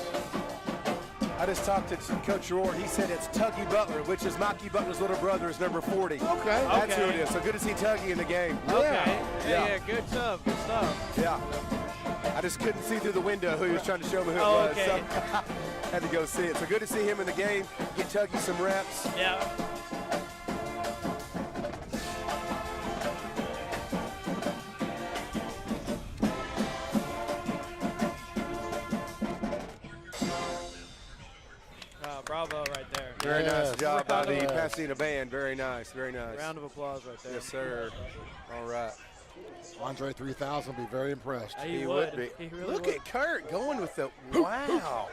I just talked to Coach Rohr. He said it's Tuggy Butler, which is Mikey Butler's little brother, is number 40. Okay. That's who it is. So good to see Tuggy in the game. Okay. Yeah, good stuff. Good stuff. Yeah. I just couldn't see through the window who he was trying to show me who it was. Okay. So had to go see it. So good to see him in the game. Get Tuggy some reps. Yeah. Bravo right there. Very nice job by the Pasadena band. Very nice, very nice. Round of applause right there. Yes, sir. All right. Andre 3000 will be very impressed. He would be. He really Look would. at Kurt going with the, wow.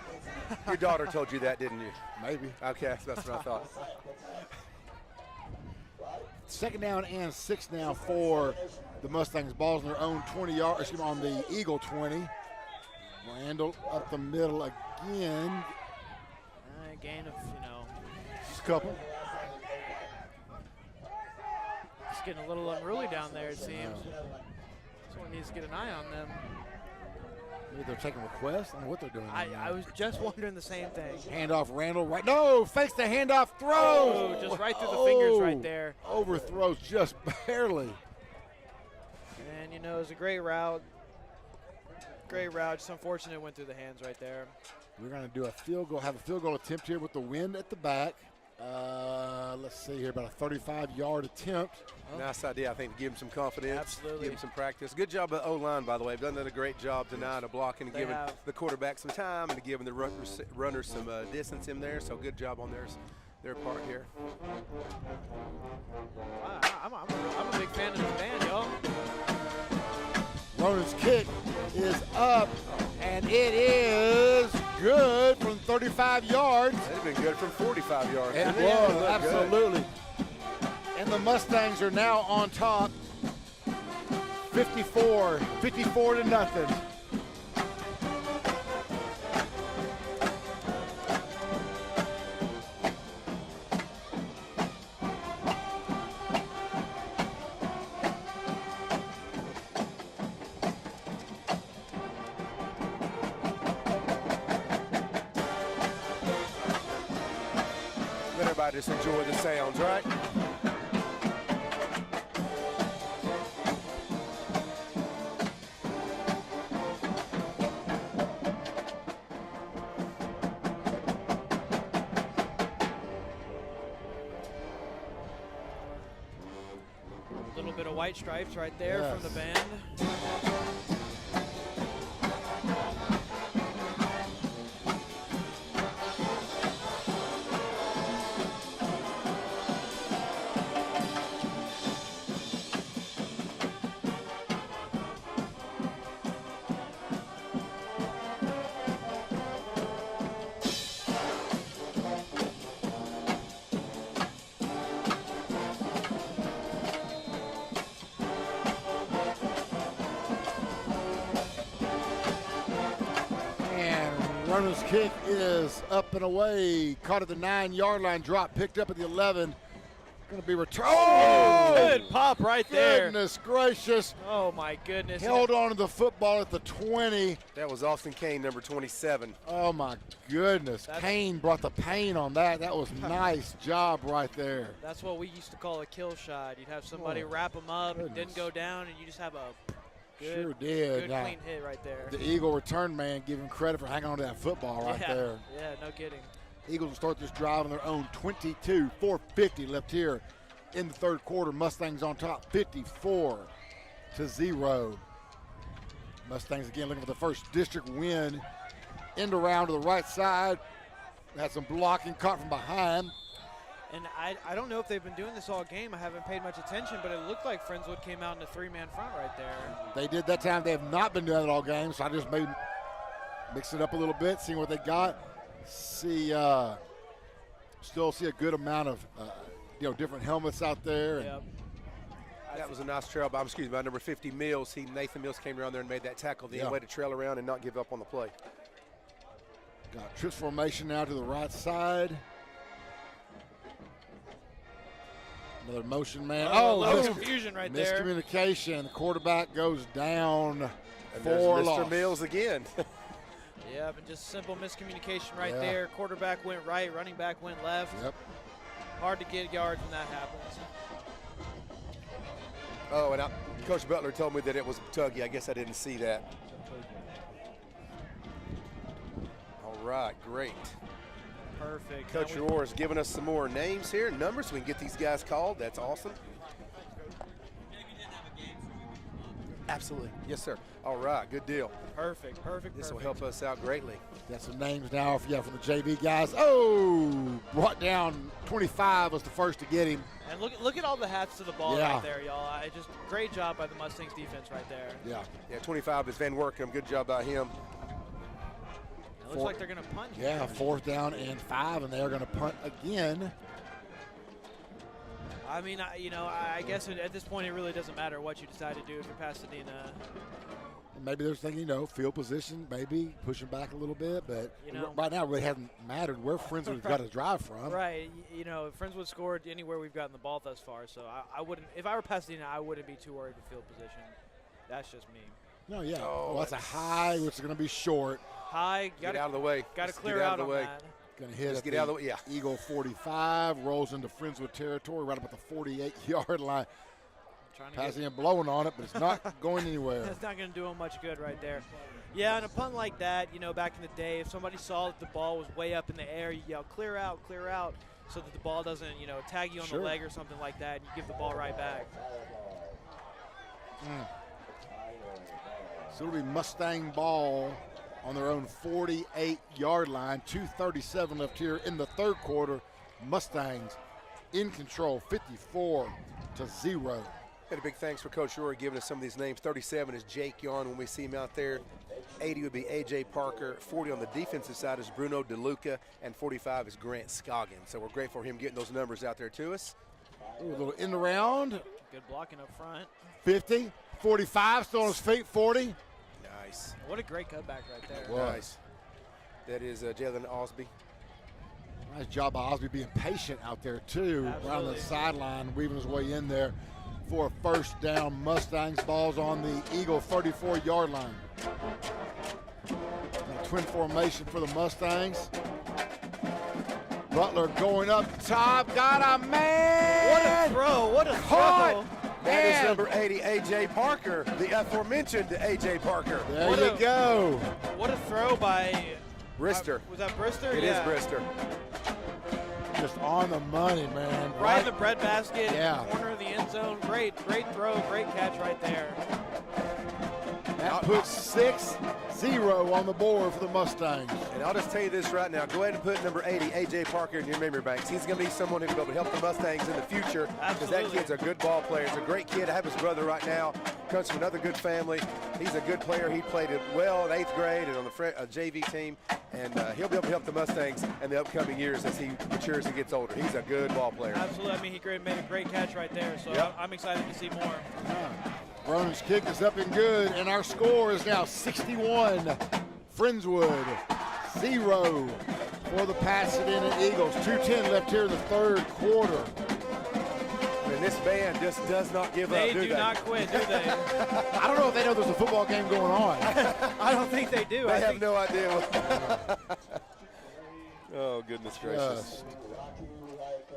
Your daughter told you that, didn't you? Maybe. Okay, that's what I thought. Second down and 6 now for the Mustangs. Ball's on their own 20-yard, excuse me, on the Eagle 20. Randall up the middle again. Gain of, Just a couple. Just getting a little unruly down there, it seems. Someone needs to get an eye on them. Maybe they're taking requests. I don't know what they're doing. I was just wondering the same thing. Handoff, Randall. Right. No, fakes the handoff, throws. Oh, just right through the fingers right there. Overthrows just barely. And, it was a great route. Great route. Just unfortunate it went through the hands right there. We're going to do a field goal, have a field goal attempt here with the wind at the back. Let's see here, about a 35-yard attempt. Nice idea, I think, to give him some confidence. Absolutely. Give him some practice. Good job by the O-line, by the way. They've done a great job tonight of blocking and giving the quarterback some time and giving the runners some distance in there. So good job on their part here. I'm a big fan of this band, y'all. Ronan's kick is up, and it is good from 35 yards. That'd have been good from 45 yards. It was, absolutely. And the Mustangs are now on top, 54 to nothing. Just enjoy the sounds, right? A little bit of white stripes right there from the band. Runner's kick is up and away. Caught at the 9-yard line. Drop picked up at the 11. Going to be returned. Oh, good pop right there. Goodness gracious. Oh, my goodness. Held on to the football at the 20. That was Austin Kane, number 27. Oh, my goodness. Kane brought the pain on that. That was nice job right there. That's what we used to call a kill shot. You'd have somebody wrap them up, didn't go down, and you just have a good, good clean hit right there. The Eagle return man, give him credit for hanging on to that football right there. Yeah, no kidding. Eagles will start this drive on their own 22, 4:50 left here in the third quarter. Mustangs on top, 54-0. Mustangs again looking for the first district win. End around to the right side. Had some blocking, caught from behind. And I don't know if they've been doing this all game. I haven't paid much attention, but it looked like Friendswood came out in a 3-man front right there. They did that time. They have not been doing it all game, so I just mix it up a little bit, seeing what they got. Still see a good amount of different helmets out there. Yep. That was a nice trail by, number 50, Mills. Nathan Mills came around there and made that tackle the way to trail around and not give up on the play. Got trips formation now to the right side. Another motion man. Confusion right there. Miscommunication. The quarterback goes down and for Mr. loss. Mills again. Yeah, but just simple miscommunication right there. Quarterback went right, running back went left. Yep. Hard to get yards when that happens. Oh, and Coach Butler told me that it was Tuggy. I guess I didn't see that. All right, great. Perfect. Coach Rohr is giving us some more names here, numbers, so we can get these guys called. That's awesome. Absolutely. Yes, sir. All right, good deal. Perfect. This will help us out greatly. Got some names now from the JV guys. Oh, brought down 25 was the first to get him. And look at all the hats to the ball right there, y'all. Just great job by the Mustangs defense right there. Yeah, 25 is Van Workham. Good job by him. It looks like they're going to punt. Yeah, 4th down and 5, and they're going to punt again. I mean, I guess at this point it really doesn't matter what you decide to do if you're Pasadena. Maybe they're thinking, field position, maybe pushing back a little bit, but right now it really hasn't mattered where Friendswood's got to drive from. Right. Friendswood scored anywhere we've gotten the ball thus far, so I wouldn't. If I were Pasadena, I wouldn't be too worried with field position. That's just me. No, yeah. Oh, that's a high, which is going to be short. High. Get out of the way. Got to clear out of the way. Going to hit get out of the way. Yeah. Eagle 45, rolls into Friendswood territory right about the 48-yard line. Pasadena blowing on it, but it's not going anywhere. It's not going to do them much good right there. Yeah, and a punt like that, back in the day, if somebody saw that the ball was way up in the air, you yell, clear out, so that the ball doesn't, tag you on the leg or something like that, and you give the ball right back. So it'll be Mustang ball on their own 48-yard line. 2:37 left here in the third quarter. Mustangs in control, 54-0. Got a big thanks for Coach Rory giving us some of these names. 37 is Jake Yarn when we see him out there. 80 would be A.J. Parker. 40 on the defensive side is Bruno DeLuca. And 45 is Grant Scoggins. So we're grateful for him getting those numbers out there to us. Ooh, a little in the round. Good blocking up front. 50, 45, still on his feet, 40. Nice. What a great cutback right there. Nice. That is Jalen Osby. Nice job by Osby being patient out there, too. Absolutely. Around the sideline, weaving his way in there for a first down. Mustangs ball's on the Eagle 34-yard line. Twin formation for the Mustangs. Butler going up top, got a man! What a throw! That is number 80, A.J. Parker, the aforementioned A.J. Parker. There you go. What a throw by Brister. Was that Brister? It is Brister. Just on the money, man. Right in the breadbasket, Yeah. corner of the end zone. Great throw, great catch right there. That puts 6-0 on the board for the Mustangs. And I'll just tell you this right now. Go ahead and put number 80, A.J. Parker, in your memory banks. He's going to be someone who can be able to help the Mustangs in the future. Because that kid's a good ball player. He's a great kid. I have his brother right now. Comes from another good family. He's a good player. He played it well in 8th grade and on the JV team. And he'll be able to help the Mustangs in the upcoming years as he matures and gets older. He's a good ball player. Absolutely. I mean, he made a great catch right there. So I'm excited to see more. Brown's kick is up and good, and our score is now 61. Friendswood, 0 for the Pasadena Eagles. 2:10 left here in the third quarter. And this band just does not give up, do they? They do not quit, do they? I don't know if they know there's a football game going on. I don't think they do. They have no idea. Oh, goodness gracious.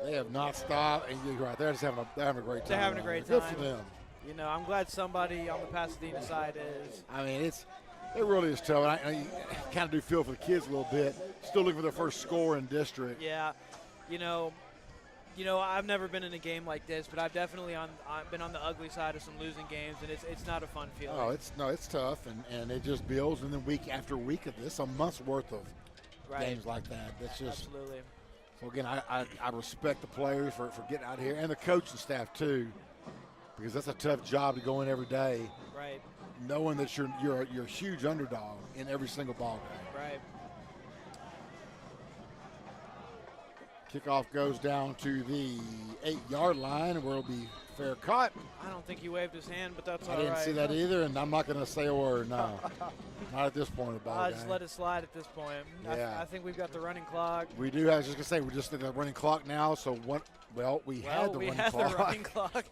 They have not stopped, and you're right, they're having a great time. They're having a great Good time. for them. I'm glad somebody on the Pasadena side is. I mean, it really is tough. I kind of do feel for the kids a little bit. Still looking for their first score in district. Yeah, I've never been in a game like this, but I've definitely been on the ugly side of some losing games, and it's not a fun feeling. Oh, it's tough, and it just builds, and then week after week of this, a month's worth of games like that. That's just absolutely. So again, I respect the players for getting out here, and the coaching staff too. Because that's a tough job to go in every day, right? Knowing that you're a huge underdog in every single ball game. Right. Kickoff goes down to the 8-yard line, where it'll be fair cut. I don't think he waved his hand, but that's all right. I right. didn't see that either, and I'm not going to say a word. No, not at this point of the ball I'll game. just let it slide at this point. Yeah. I think we've got the running clock. We do. I was just going to say we're just in the running clock now. So we had the running clock.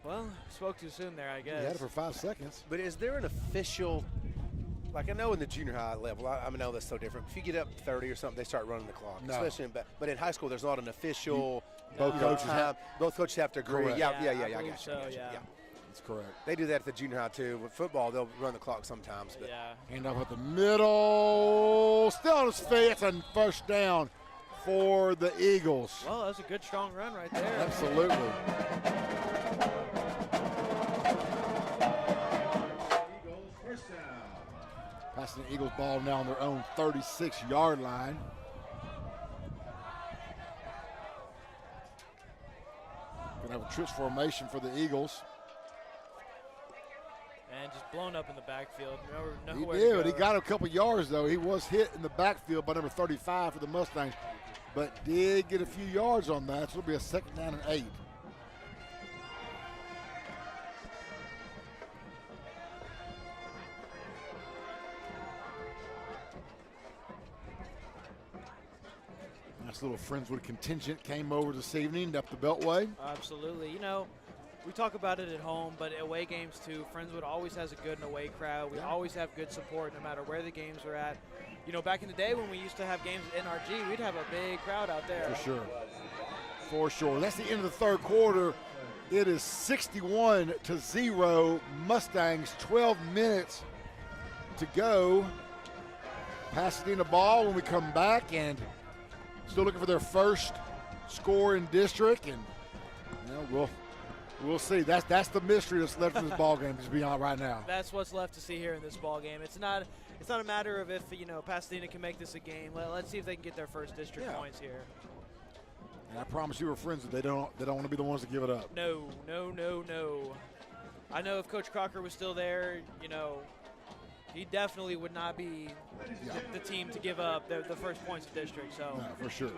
Well, spoke too soon there, I guess. We had it for 5 seconds. But is there an official Like I know in the junior high level, I know that's so different. If you get up 30 or something, they start running the clock. No. Especially but in high school, there's not an official. Both coaches have. Both coaches have to agree. Correct. Yeah, I I got you. so, Yeah. That's correct. They do that at the junior high too. With football, they'll run the clock sometimes. But Yeah. Hand off at the middle. Still on his feet. It's a first down for the Eagles. Well, that's a good, strong run right there. Absolutely. Passing the Eagles ball now on their own 36-yard line. Gonna have a trips formation for the Eagles. And just blown up in the backfield. He Nowhere did. to go. He got a couple yards, though. He was hit in the backfield by number 35 for the Mustangs, but did get a few yards on that, so it'll be a 2nd down and 8. Nice little Friendswood contingent came over this evening up the Beltway. Absolutely. You know, we talk about it at home, but away games too. Friendswood always has a good and away crowd. We always have good support no matter where the games are at. You know, back in the day when we used to have games at NRG, we'd have a big crowd out there. For sure. For sure. That's the end of the third quarter. It is 61-0. Mustangs, 12 minutes to go. Pasadena ball when we come back, and still looking for their first score in district, and we'll see. That's the mystery that's left in this ball game, to be on right now. That's what's left to see here in this ball game. It's not a matter of if Pasadena can make this a game. Let's see if they can get their first district points here. And I promise you, we're friends that they don't want to be the ones to give it up. No. I know if Coach Crocker was still there, he definitely would not be the team to give up the first points of district. So No, for sure.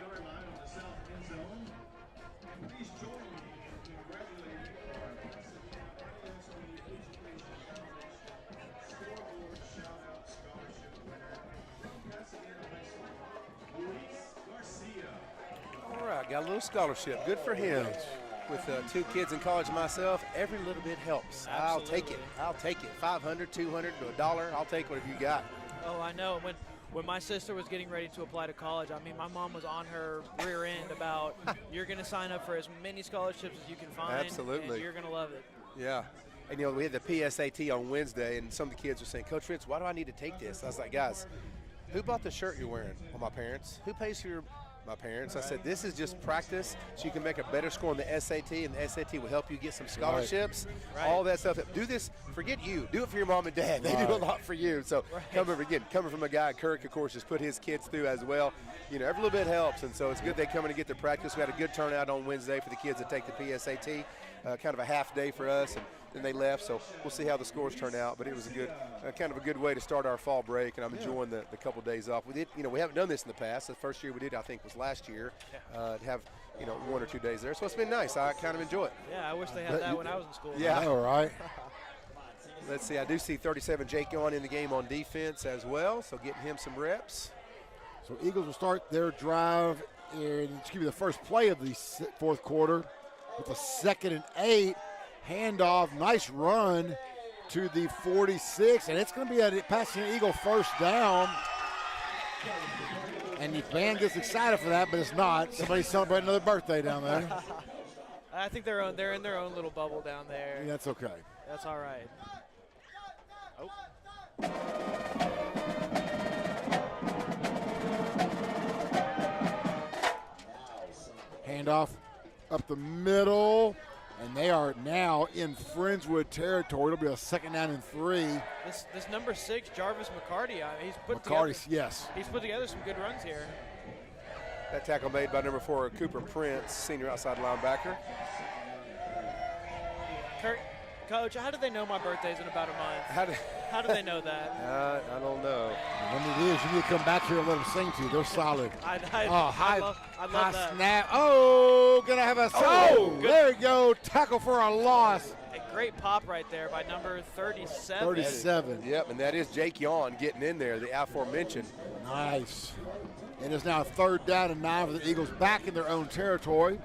all right, got a little scholarship. Good for him. With 2 kids in college myself, every little bit helps. Absolutely. I'll take it. $500, $200 to $1. I'll take whatever you got. Oh, I know. When my sister was getting ready to apply to college, I mean, my mom was on her rear end about you're going to sign up for as many scholarships as you can find. Absolutely. And you're going to love it. Yeah. And, we had the PSAT on Wednesday, and some of the kids were saying, Coach Fritz, why do I need to take this? I was like, guys, who bought the shirt you're wearing? Well, my parents. Who pays for my parents? I said, this is just practice so you can make a better score on the SAT, and the SAT will help you get some scholarships, all that stuff. Do this, forget you. Do it for your mom and dad. They do a lot for you. So coming from a guy, Kirk, of course, has put his kids through as well. Every little bit helps, and so it's good they come in and get their practice. We had a good turnout on Wednesday for the kids that take the PSAT, kind of a half day for us, and then they left, so we'll see how the scores turn out. But it was a good, kind of a good way to start our fall break, and I'm enjoying the couple days off. We did, we haven't done this in the past. The first year we did, I think, was last year, to have, 1 or 2 days there. So it's been nice. I kind of enjoy it. Yeah, I wish they had that when I was in school. Yeah. All right. Let's see. I do see 37 Jake on in the game on defense as well, so getting him some reps. So Eagles will start their drive in, the first play of the fourth quarter with a 2nd and 8. Handoff, nice run to the 46, and it's going to be a Pasadena Eagle first down. And the fan gets excited for that, but it's not. Somebody's celebrating another birthday down there. I think they're in their own little bubble down there. Yeah, that's okay. That's all right. Oh. Handoff up the middle, and they are now in Friendswood territory. It'll be a 2nd down and 3. This number 6, Jarvis McCarty, he's put together some good runs here. That tackle made by number 4, Cooper Prince, senior outside linebacker. Coach, how do they know my birthday's in about a month? How do they know that? I don't know. And when it is, you need to come back here and let them sing to you. They're solid. I love that. Snap. Oh, gonna have a there you go. Tackle for a loss. A great pop right there by number 37. 37. Yep, and that is Jake Yawn getting in there, the aforementioned. Nice. And it's now 3rd down and 9 for the Eagles back in their own territory.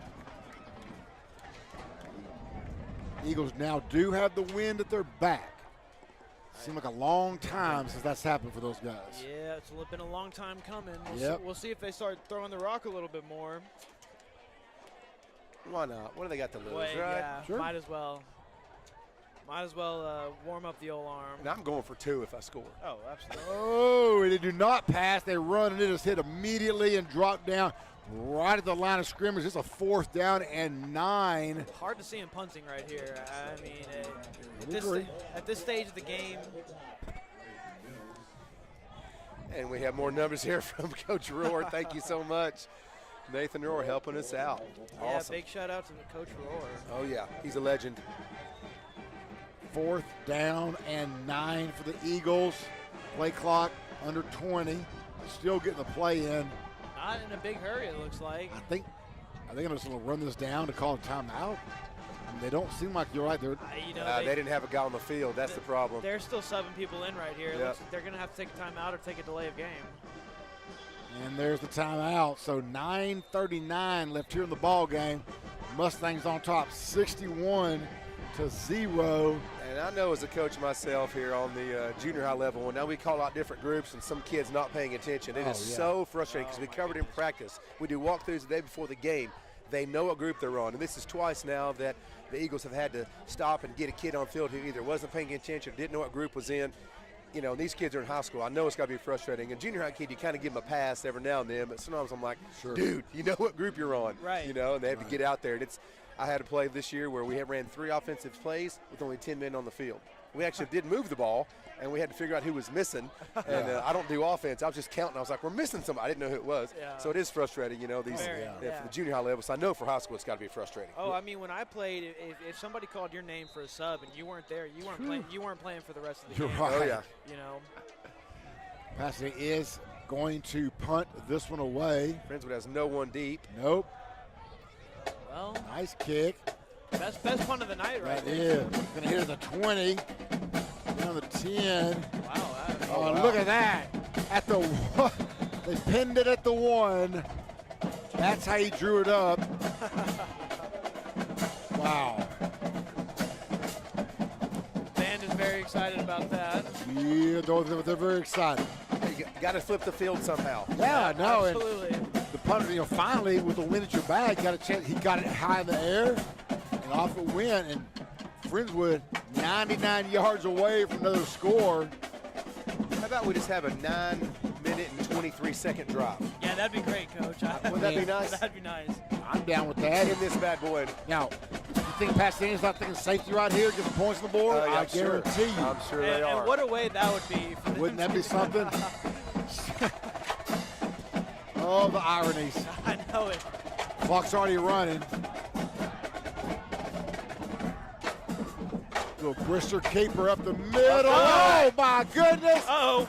Eagles now do have the wind at their back. Seemed like a long time since that's happened for those guys. Yeah, it's been a long time coming. We'll see if they start throwing the rock a little bit more. Why not? What do they got to lose, right? Yeah, sure. Might as well. Might as well warm up the old arm. And I'm going for 2 if I score. Oh, absolutely. Oh, they do not pass. They run, and it is hit immediately and dropped down right at the line of scrimmage. It's a 4th down and 9. Hard to see him punting right here. I mean, at this stage of the game. And we have more numbers here from Coach Rohr. Thank you so much. Nathan Rohr helping us out. Yeah, awesome. Big shout out to Coach Rohr. Oh, yeah. He's a legend. 4th down and 9 for the Eagles. Play clock under 20. Still getting the play in. Not in a big hurry, it looks like. I think I'm just going to run this down to call a timeout. They don't seem like you're right. They didn't have a guy on the field. That's the problem. They're still subbing people in right here. Yep. They're going to have to take a timeout or take a delay of game. And there's the timeout. So 9:39 left here in the ball game. Mustangs on top, 61-0. And I know as a coach myself here on the junior high level, when now we call out different groups and some kids not paying attention, it is so frustrating because we covered in practice. We do walkthroughs the day before the game. They know what group they're on. And this is twice now that the Eagles have had to stop and get a kid on field who either wasn't paying attention or didn't know what group was in. You know, these kids are in high school. I know it's got to be frustrating. And junior high kid, you kind of give them a pass every now and then, but sometimes I'm like, dude, you know what group you're on. Right. You know, and they have to get out there. And I had a play this year where we ran 3 offensive plays with only 10 men on the field. We actually did move the ball, and we had to figure out who was missing. And I don't do offense. I was just counting. I was like, we're missing somebody. I didn't know who it was. Yeah. So it is frustrating, you know, for the junior high level. So I know for high school it's got to be frustrating. Oh, I mean, when I played, if somebody called your name for a sub and you weren't there, you weren't playing for the rest of the game. Right. Oh, yeah. You know. Pasadena is going to punt this one away. Friendswood has no one deep. Nope. Well, nice kick. Best punt of the night right there. Yeah. Going to hit the 20, down the 10. Wow. Look at that. At the one. They pinned it at the 1. That's how he drew it up. Wow. Band is very excited about that. Yeah, they're very excited. You got to flip the field somehow. Yeah, no. Absolutely. And the punter, finally, with the wind at your back, got a chance. He got it high in the air, and off it went. And Friendswood, 99 yards away from another score. How about we just have a 9-minute and 23-second drive? Yeah, that'd be great, Coach. Wouldn't that be nice? That'd be nice. I'm down with that. In this bad boy. Now, you think Pasadena's not thinking safety right here, get the points on the board? I guarantee you. I'm sure they are. And what a way that would be. Wouldn't that be something? Oh, the ironies. I know it. Clock's already running. Little Brister keeper up the middle. Oh, my goodness. Uh-oh.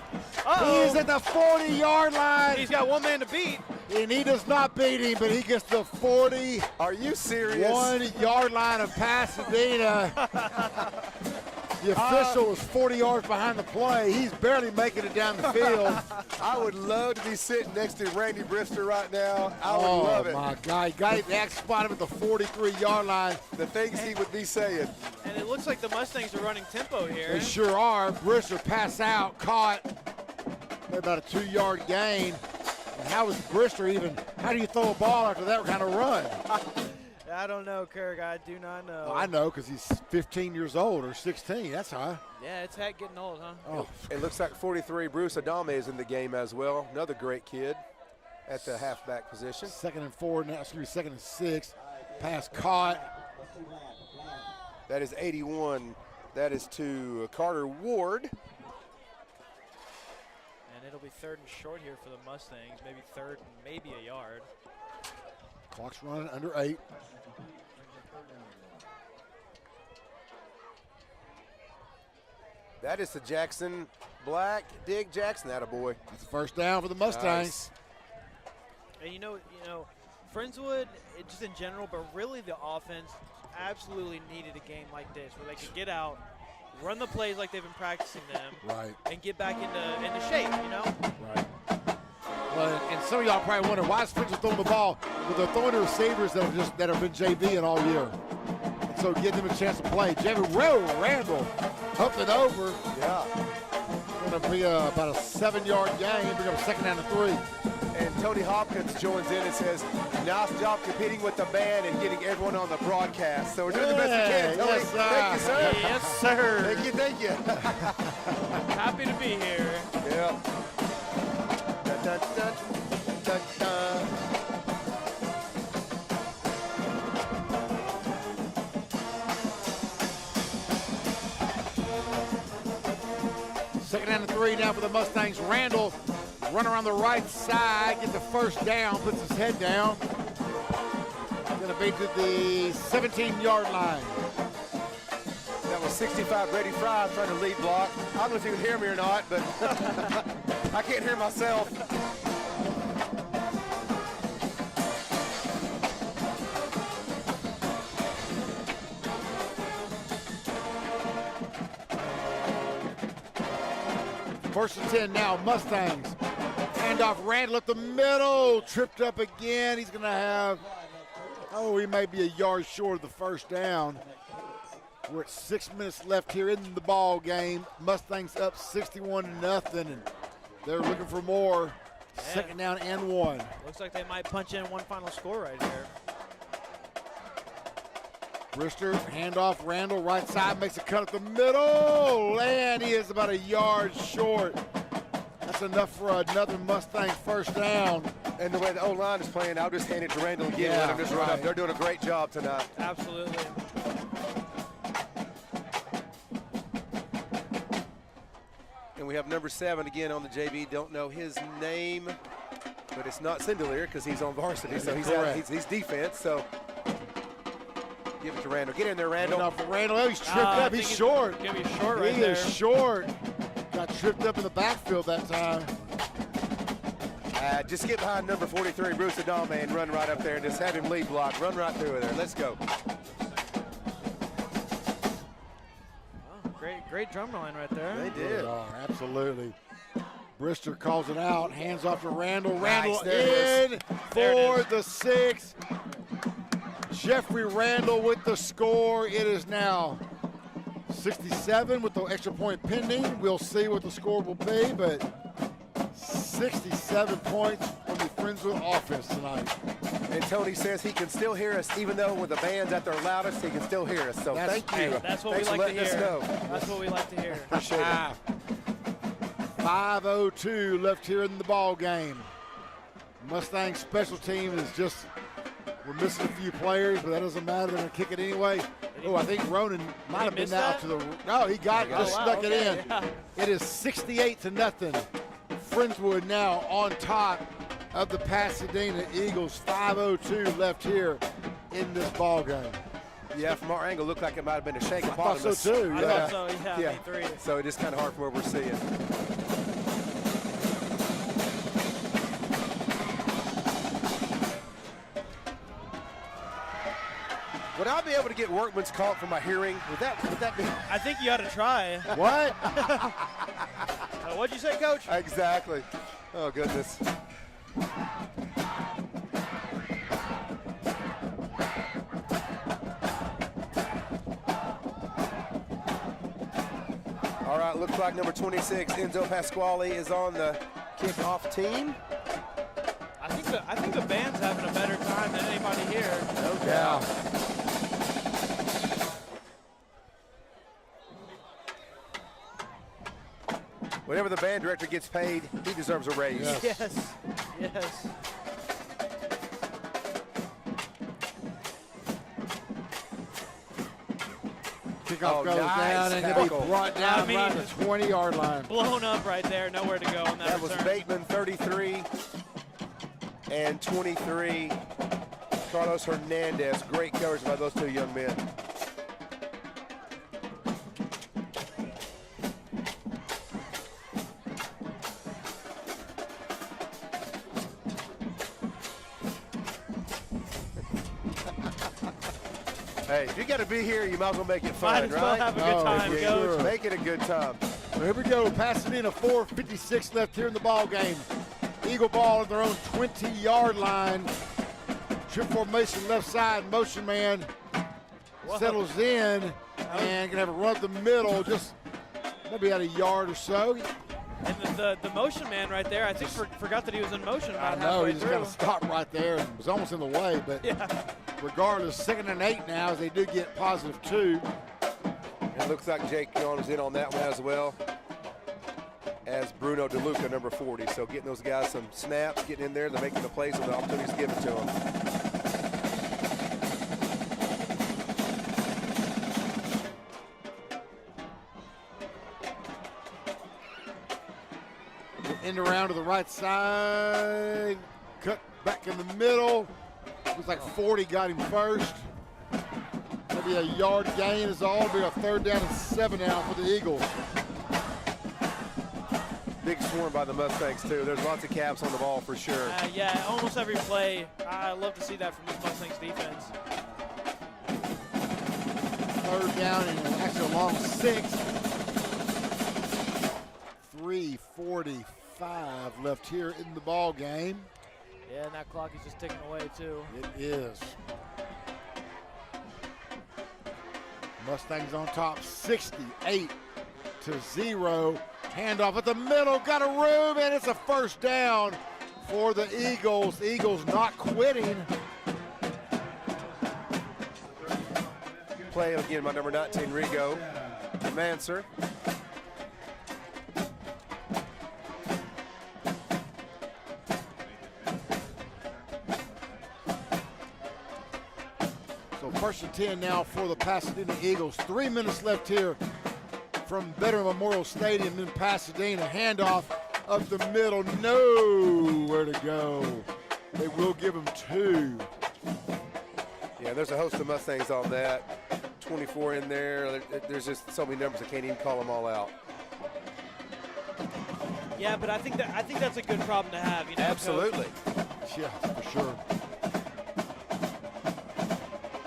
He's at the 40-yard line. He's got one man to beat. And he does not beat him, but he gets the 40. Are you serious? 1-yard line of Pasadena. The official was 40 yards behind the play. He's barely making it down the field. I would love to be sitting next to Randy Brister right now. I would love it. Oh, my God. He got the X spot him at the 43-yard line. The things he would be saying. And it looks like the Mustangs are running tempo here. They sure are. Brister pass out, caught. About a 2-yard gain. And how do you throw a ball after that kind of run? I don't know, Kirk. I do not know. Well, I know because he's 15 years old or 16. That's high. Yeah, it's getting old, huh? Oh. It looks like 43, Bruce Adame is in the game as well. Another great kid at the halfback position. 2nd and 4 now, 2nd and 6. Pass caught. That is 81. That is to Carter Ward. And it'll be 3rd and short here for the Mustangs. Maybe 3rd and maybe a yard. Clock's running under 8. That is to Jackson Black. Dig Jackson, attaboy. That's the first down for the Mustangs. Nice. And you know, Friendswood, just in general, but really the offense absolutely needed a game like this where they could get out, run the plays like they've been practicing them, right, and get back into shape, you know? Right. Well, and some of y'all probably wonder why is Friendswood throwing the ball, but they're throwing to receivers that have been JVing all year. also give them a chance to play. Randall up and over. Yeah. Going to be about a 7-yard gain. Bring up second down and 3. And Tony Hopkins joins in and says, nice job competing with the band and getting everyone on the broadcast. So we're doing the best we can, Tony. Yes, sir. Yes, sir. Thank you. Happy to be here. Yeah. Dun, dun, dun, dun, dun. Second down and 3 now for the Mustangs. Randall run around the right side, get the first down, puts his head down. Going to be to the 17-yard line. That was 65 Brady Fry trying to lead block. I don't know if you can hear me or not, but I can't hear myself. First and 10 now, Mustangs. Handoff, Randall at the middle, tripped up again. He's going to have, he may be a yard short of the first down. We're at 6 minutes left here in the ball game. Mustangs up 61-0, and they're looking for more. Second down and 1. Looks like they might punch in one final score right here. Brister, handoff, Randall, right side, makes a cut at the middle, and he is about a yard short. That's enough for another Mustang first down. And the way the O-line is playing, I'll just hand it to Randall again. Yeah, Let him just run right. up. They're doing a great job tonight. Absolutely. And we have number 7 again on the JV. Don't know his name, but it's not Sindelier because he's on varsity, so he's defense. So give it to Randall. Get in there, Randall. Handoff for Randall. Oh, he's tripped up. He's short. Gonna be short right He there. is short. Got tripped up in the backfield that time. Just get behind number 43, Bruce Adame, and run right up there and just have him lead block. Run right through there. Let's go. Oh, great drum line right there. They did. Absolutely. Brister calls it out. Hands off to Randall. Randall there in for the 6. Jeffrey Randall with the score. It is now 67 with the extra point pending. We'll see what the score will be, but 67 points from the Friendswood offense tonight. And Tony says he can still hear us, even though when the band's at their loudest, he can still hear us. So thank you. That's what Thanks we for like to letting us hear. know. That's what we like to hear. Appreciate it. 5:02 left here in the ball game. Mustang special team is just, we're missing a few players, but that doesn't matter. They're going to kick it anyway. Oh, I think Ronan might have been out to the. No, he got it. Just snuck it in. Yeah. It is 68-0. Friendswood now on top of the Pasadena Eagles. 5:02 left here in this ball game. Yeah, from our angle, looked like it might have been a shake I upon thought so too. I Yeah. thought so, yeah. Me three. So it is kind of hard from where we're seeing. Would I be able to get workman's comp for my hearing? Would that be? I think you ought to try. What? What'd you say, Coach? Exactly. Oh, goodness. All right, looks like number 26, Enzo Pasquale, is on the kickoff team. I think the band's having a better time than anybody here. No doubt. Whenever the band director gets paid, he deserves a raise. Yes. Yes. Kickoff goes nice down and he'll be tackle. brought down I mean, right at the 20-yard line. Blown up right there. Nowhere to go on that That was return. Bateman, 33, and 23, Carlos Hernandez. Great coverage by those two young men. Hey, if you got to be here, you might as well make it fun, Might as well right? have a good time, for Coach. sure. Make it a good time. So here we go. Pasadena 4:56 left here in the ball game. Eagle ball at their own 20-yard line. Trip formation left side, motion man. settles in and gonna have a run up the middle, just maybe at a yard or so. And the motion man right there, I think forgot that he was in motion. I know, he just kind of stopped right there and was almost in the way, but regardless, 2nd and 8 now as they do get +2. It looks like Jake Young was in on that one as well as Bruno DeLuca, number 40. So getting those guys some snaps, getting in there, they're making the plays when the opportunities given to them. End around to the right side, cut back in the middle. Looks like 40 got him first. Maybe a yard gain is all. It'll be a 3rd down and 7 now for the Eagles. Big swarm by the Mustangs too. There's lots of caps on the ball for sure. Yeah, almost every play. I love to see that from this Mustangs defense. 3rd down and actually a long 6. 3:45 left here in the ball game. Yeah, and that clock is just ticking away too. It is. Mustangs on top, 68-0. Handoff at the middle, got a room, and it's a 1st down for the Eagles. Eagles not quitting. Play again by number 19, Rigo. Manser. So 1st and 10 now for the Pasadena Eagles. 3 minutes left here from Veteran Memorial Stadium in Pasadena. Handoff up the middle, nowhere to go. They will give him 2. Yeah, there's a host of Mustangs on that. 24 in there. There's just so many numbers I can't even call them all out. Yeah, but I think that's a good problem to have. You know, absolutely. Coach? Yeah, for sure.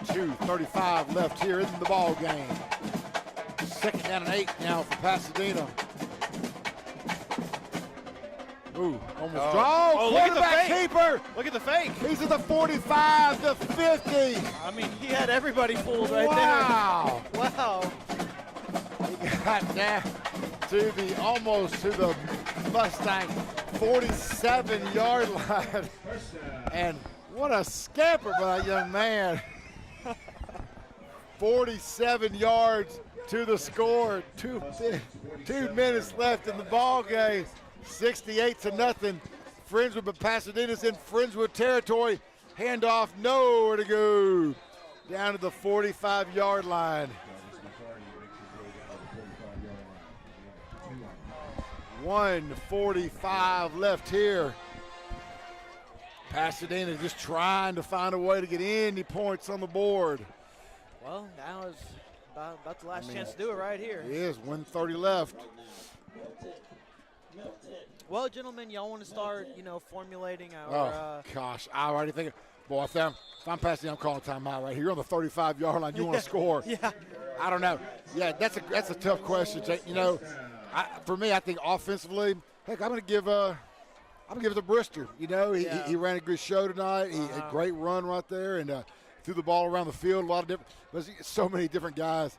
2:35 left here in the ball game. 2nd down and 8 now for Pasadena. Ooh, almost dropped. Oh, look at the quarterback fake. keeper. Look at the fake. He's at the 45, the 50. I mean, he had everybody fooled right Wow. there. Wow. He got down to almost to the Mustang 47-yard line. And what a scamper by that young man. 47 yards to the score. 2 minutes left in the ball game. 68-0. Friendswood, but Pasadena's in Friendswood territory. Handoff, nowhere to go. Down to the 45-yard line. 1:45 left here. Pasadena just trying to find a way to get any points on the board. Well, now is about the last chance to do it right here. It is, 1:30 left. Well, gentlemen, y'all want to start, formulating our. Gosh, I already think, boy, if I'm Pasadena, I'm calling timeout right here. You're on the 35-yard line. You want to score? Yeah. I don't know. Yeah, that's a tough question. For me, I think offensively, heck, I'm going to give it to Brister. He ran a good show tonight. He had a great run right there and threw the ball around the field. A lot of different, but so many different guys.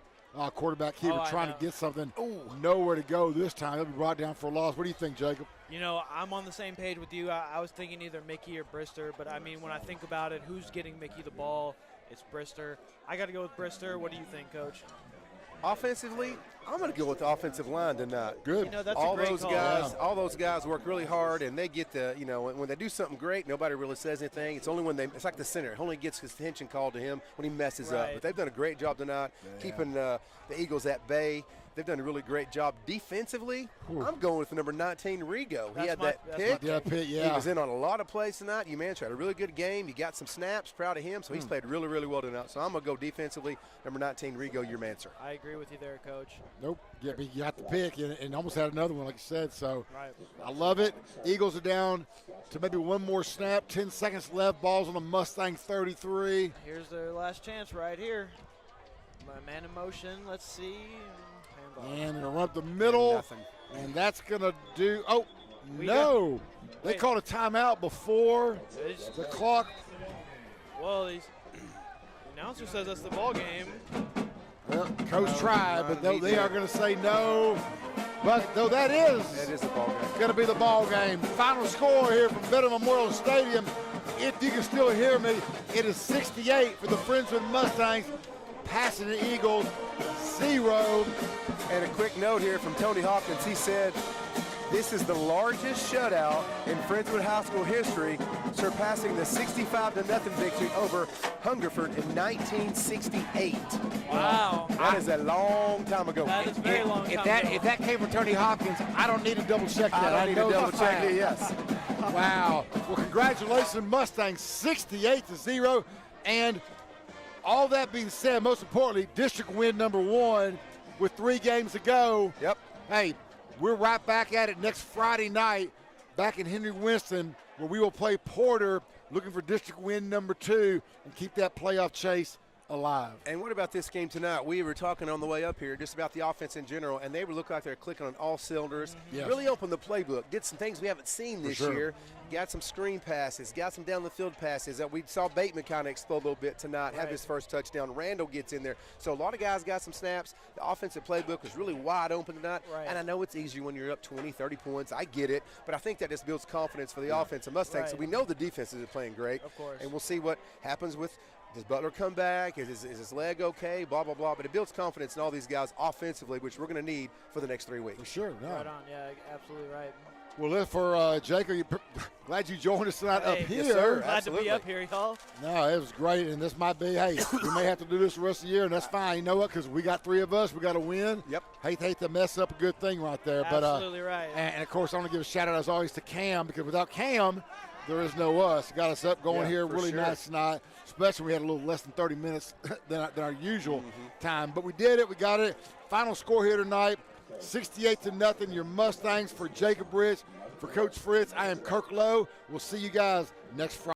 Quarterback keeper trying to get something. Nowhere to go this time. He'll be brought down for a loss. What do you think, Jacob? I'm on the same page with you. I was thinking either Mickey or Brister, but I mean, when I think about it, who's getting Mickey the ball? It's Brister. I got to go with Brister. What do you think, Coach? Offensively, I'm going to go with the offensive line tonight. Good. That's all a great those call. guys, all those guys work really hard, and they get when they do something great, nobody really says anything. It's only when it's like the center. It only gets his attention called to him when he messes up. But they've done a great job tonight keeping the Eagles at bay. They've done a really great job defensively. I'm going with the number 19, Rigo. He had that pick. He was in on a lot of plays tonight. You had a really good game. You got some snaps. Proud of him. So he's played really, really well tonight. So I'm going to go defensively. Number 19, Rigo, your answer. I agree with you there, Coach. Nope. Yeah, but you got the pick and almost had another one, like you said. So I love it. Eagles are down to maybe one more snap. 10 seconds left. Ball's on the Mustang 33. Here's their last chance right here. Man in motion. Let's see. And going to run up the middle, and that's going to do – oh, no. They called a timeout before the clock. Well, Announcer says that's the ball game. Well, Coach tried, but they are going to say no. But though that is the ball game. Going to be the ball game. Final score here from Veteran Memorial Stadium. If you can still hear me, it is 68 for the Friendswood Mustangs, Pasadena Eagles 0. And a quick note here from Tony Hawkins. He said, this is the largest shutout in Friendswood High School history, surpassing the 65-0 victory over Hungerford in 1968. Wow. That is a long time ago. That is very long time ago. If that came from Tony Hopkins, I don't need to double check that. I don't need to double check it, yes. Wow. Well, congratulations, Mustangs, 68-0. And all that being said, most importantly, district win number 1 with 3 games to go. Yep. Hey, we're right back at it next Friday night back in Henry Winston, where we will play Porter, looking for district win number 2 and keep that playoff chase alive. And what about this game tonight? We were talking on the way up here just about the offense in general, and they look like they're clicking on all cylinders. Yes. Really opened the playbook, did some things we haven't seen this year. Got some screen passes, got some down the field passes. We saw Bateman kind of explode a little bit tonight, have his first touchdown. Randall gets in there. So a lot of guys got some snaps. The offensive playbook was really wide open tonight. And I know it's easier when you're up 20, 30 points. I get it. But I think that just builds confidence for the offensive Mustangs. So we know the defenses are playing great. Of course. And we'll see what happens with, does Butler come back? Is his leg okay? Blah, blah, blah. But it builds confidence in all these guys offensively, which we're going to need for the next 3 weeks. For sure. No. Right on. Yeah, absolutely right. Well, for Jacob, glad you joined us tonight up here. Yes, sir. Glad to be up here, y'all. No, it was great, and this might be, hey, we may have to do this the rest of the year, and that's fine. You know what? Because we got 3 of us. We got to win. Yep. Hate to mess up a good thing right there. Absolutely right. And, of course, I want to give a shout-out, as always, to Cam, because without Cam, there is no us. Got us up going here really nice tonight, especially when we had a little less than 30 minutes than our usual time. But we did it. We got it. Final score here tonight, 68-0, your Mustangs. For Jacob Rich, for Coach Fritz, I am Kirk Lowe. We'll see you guys next Friday.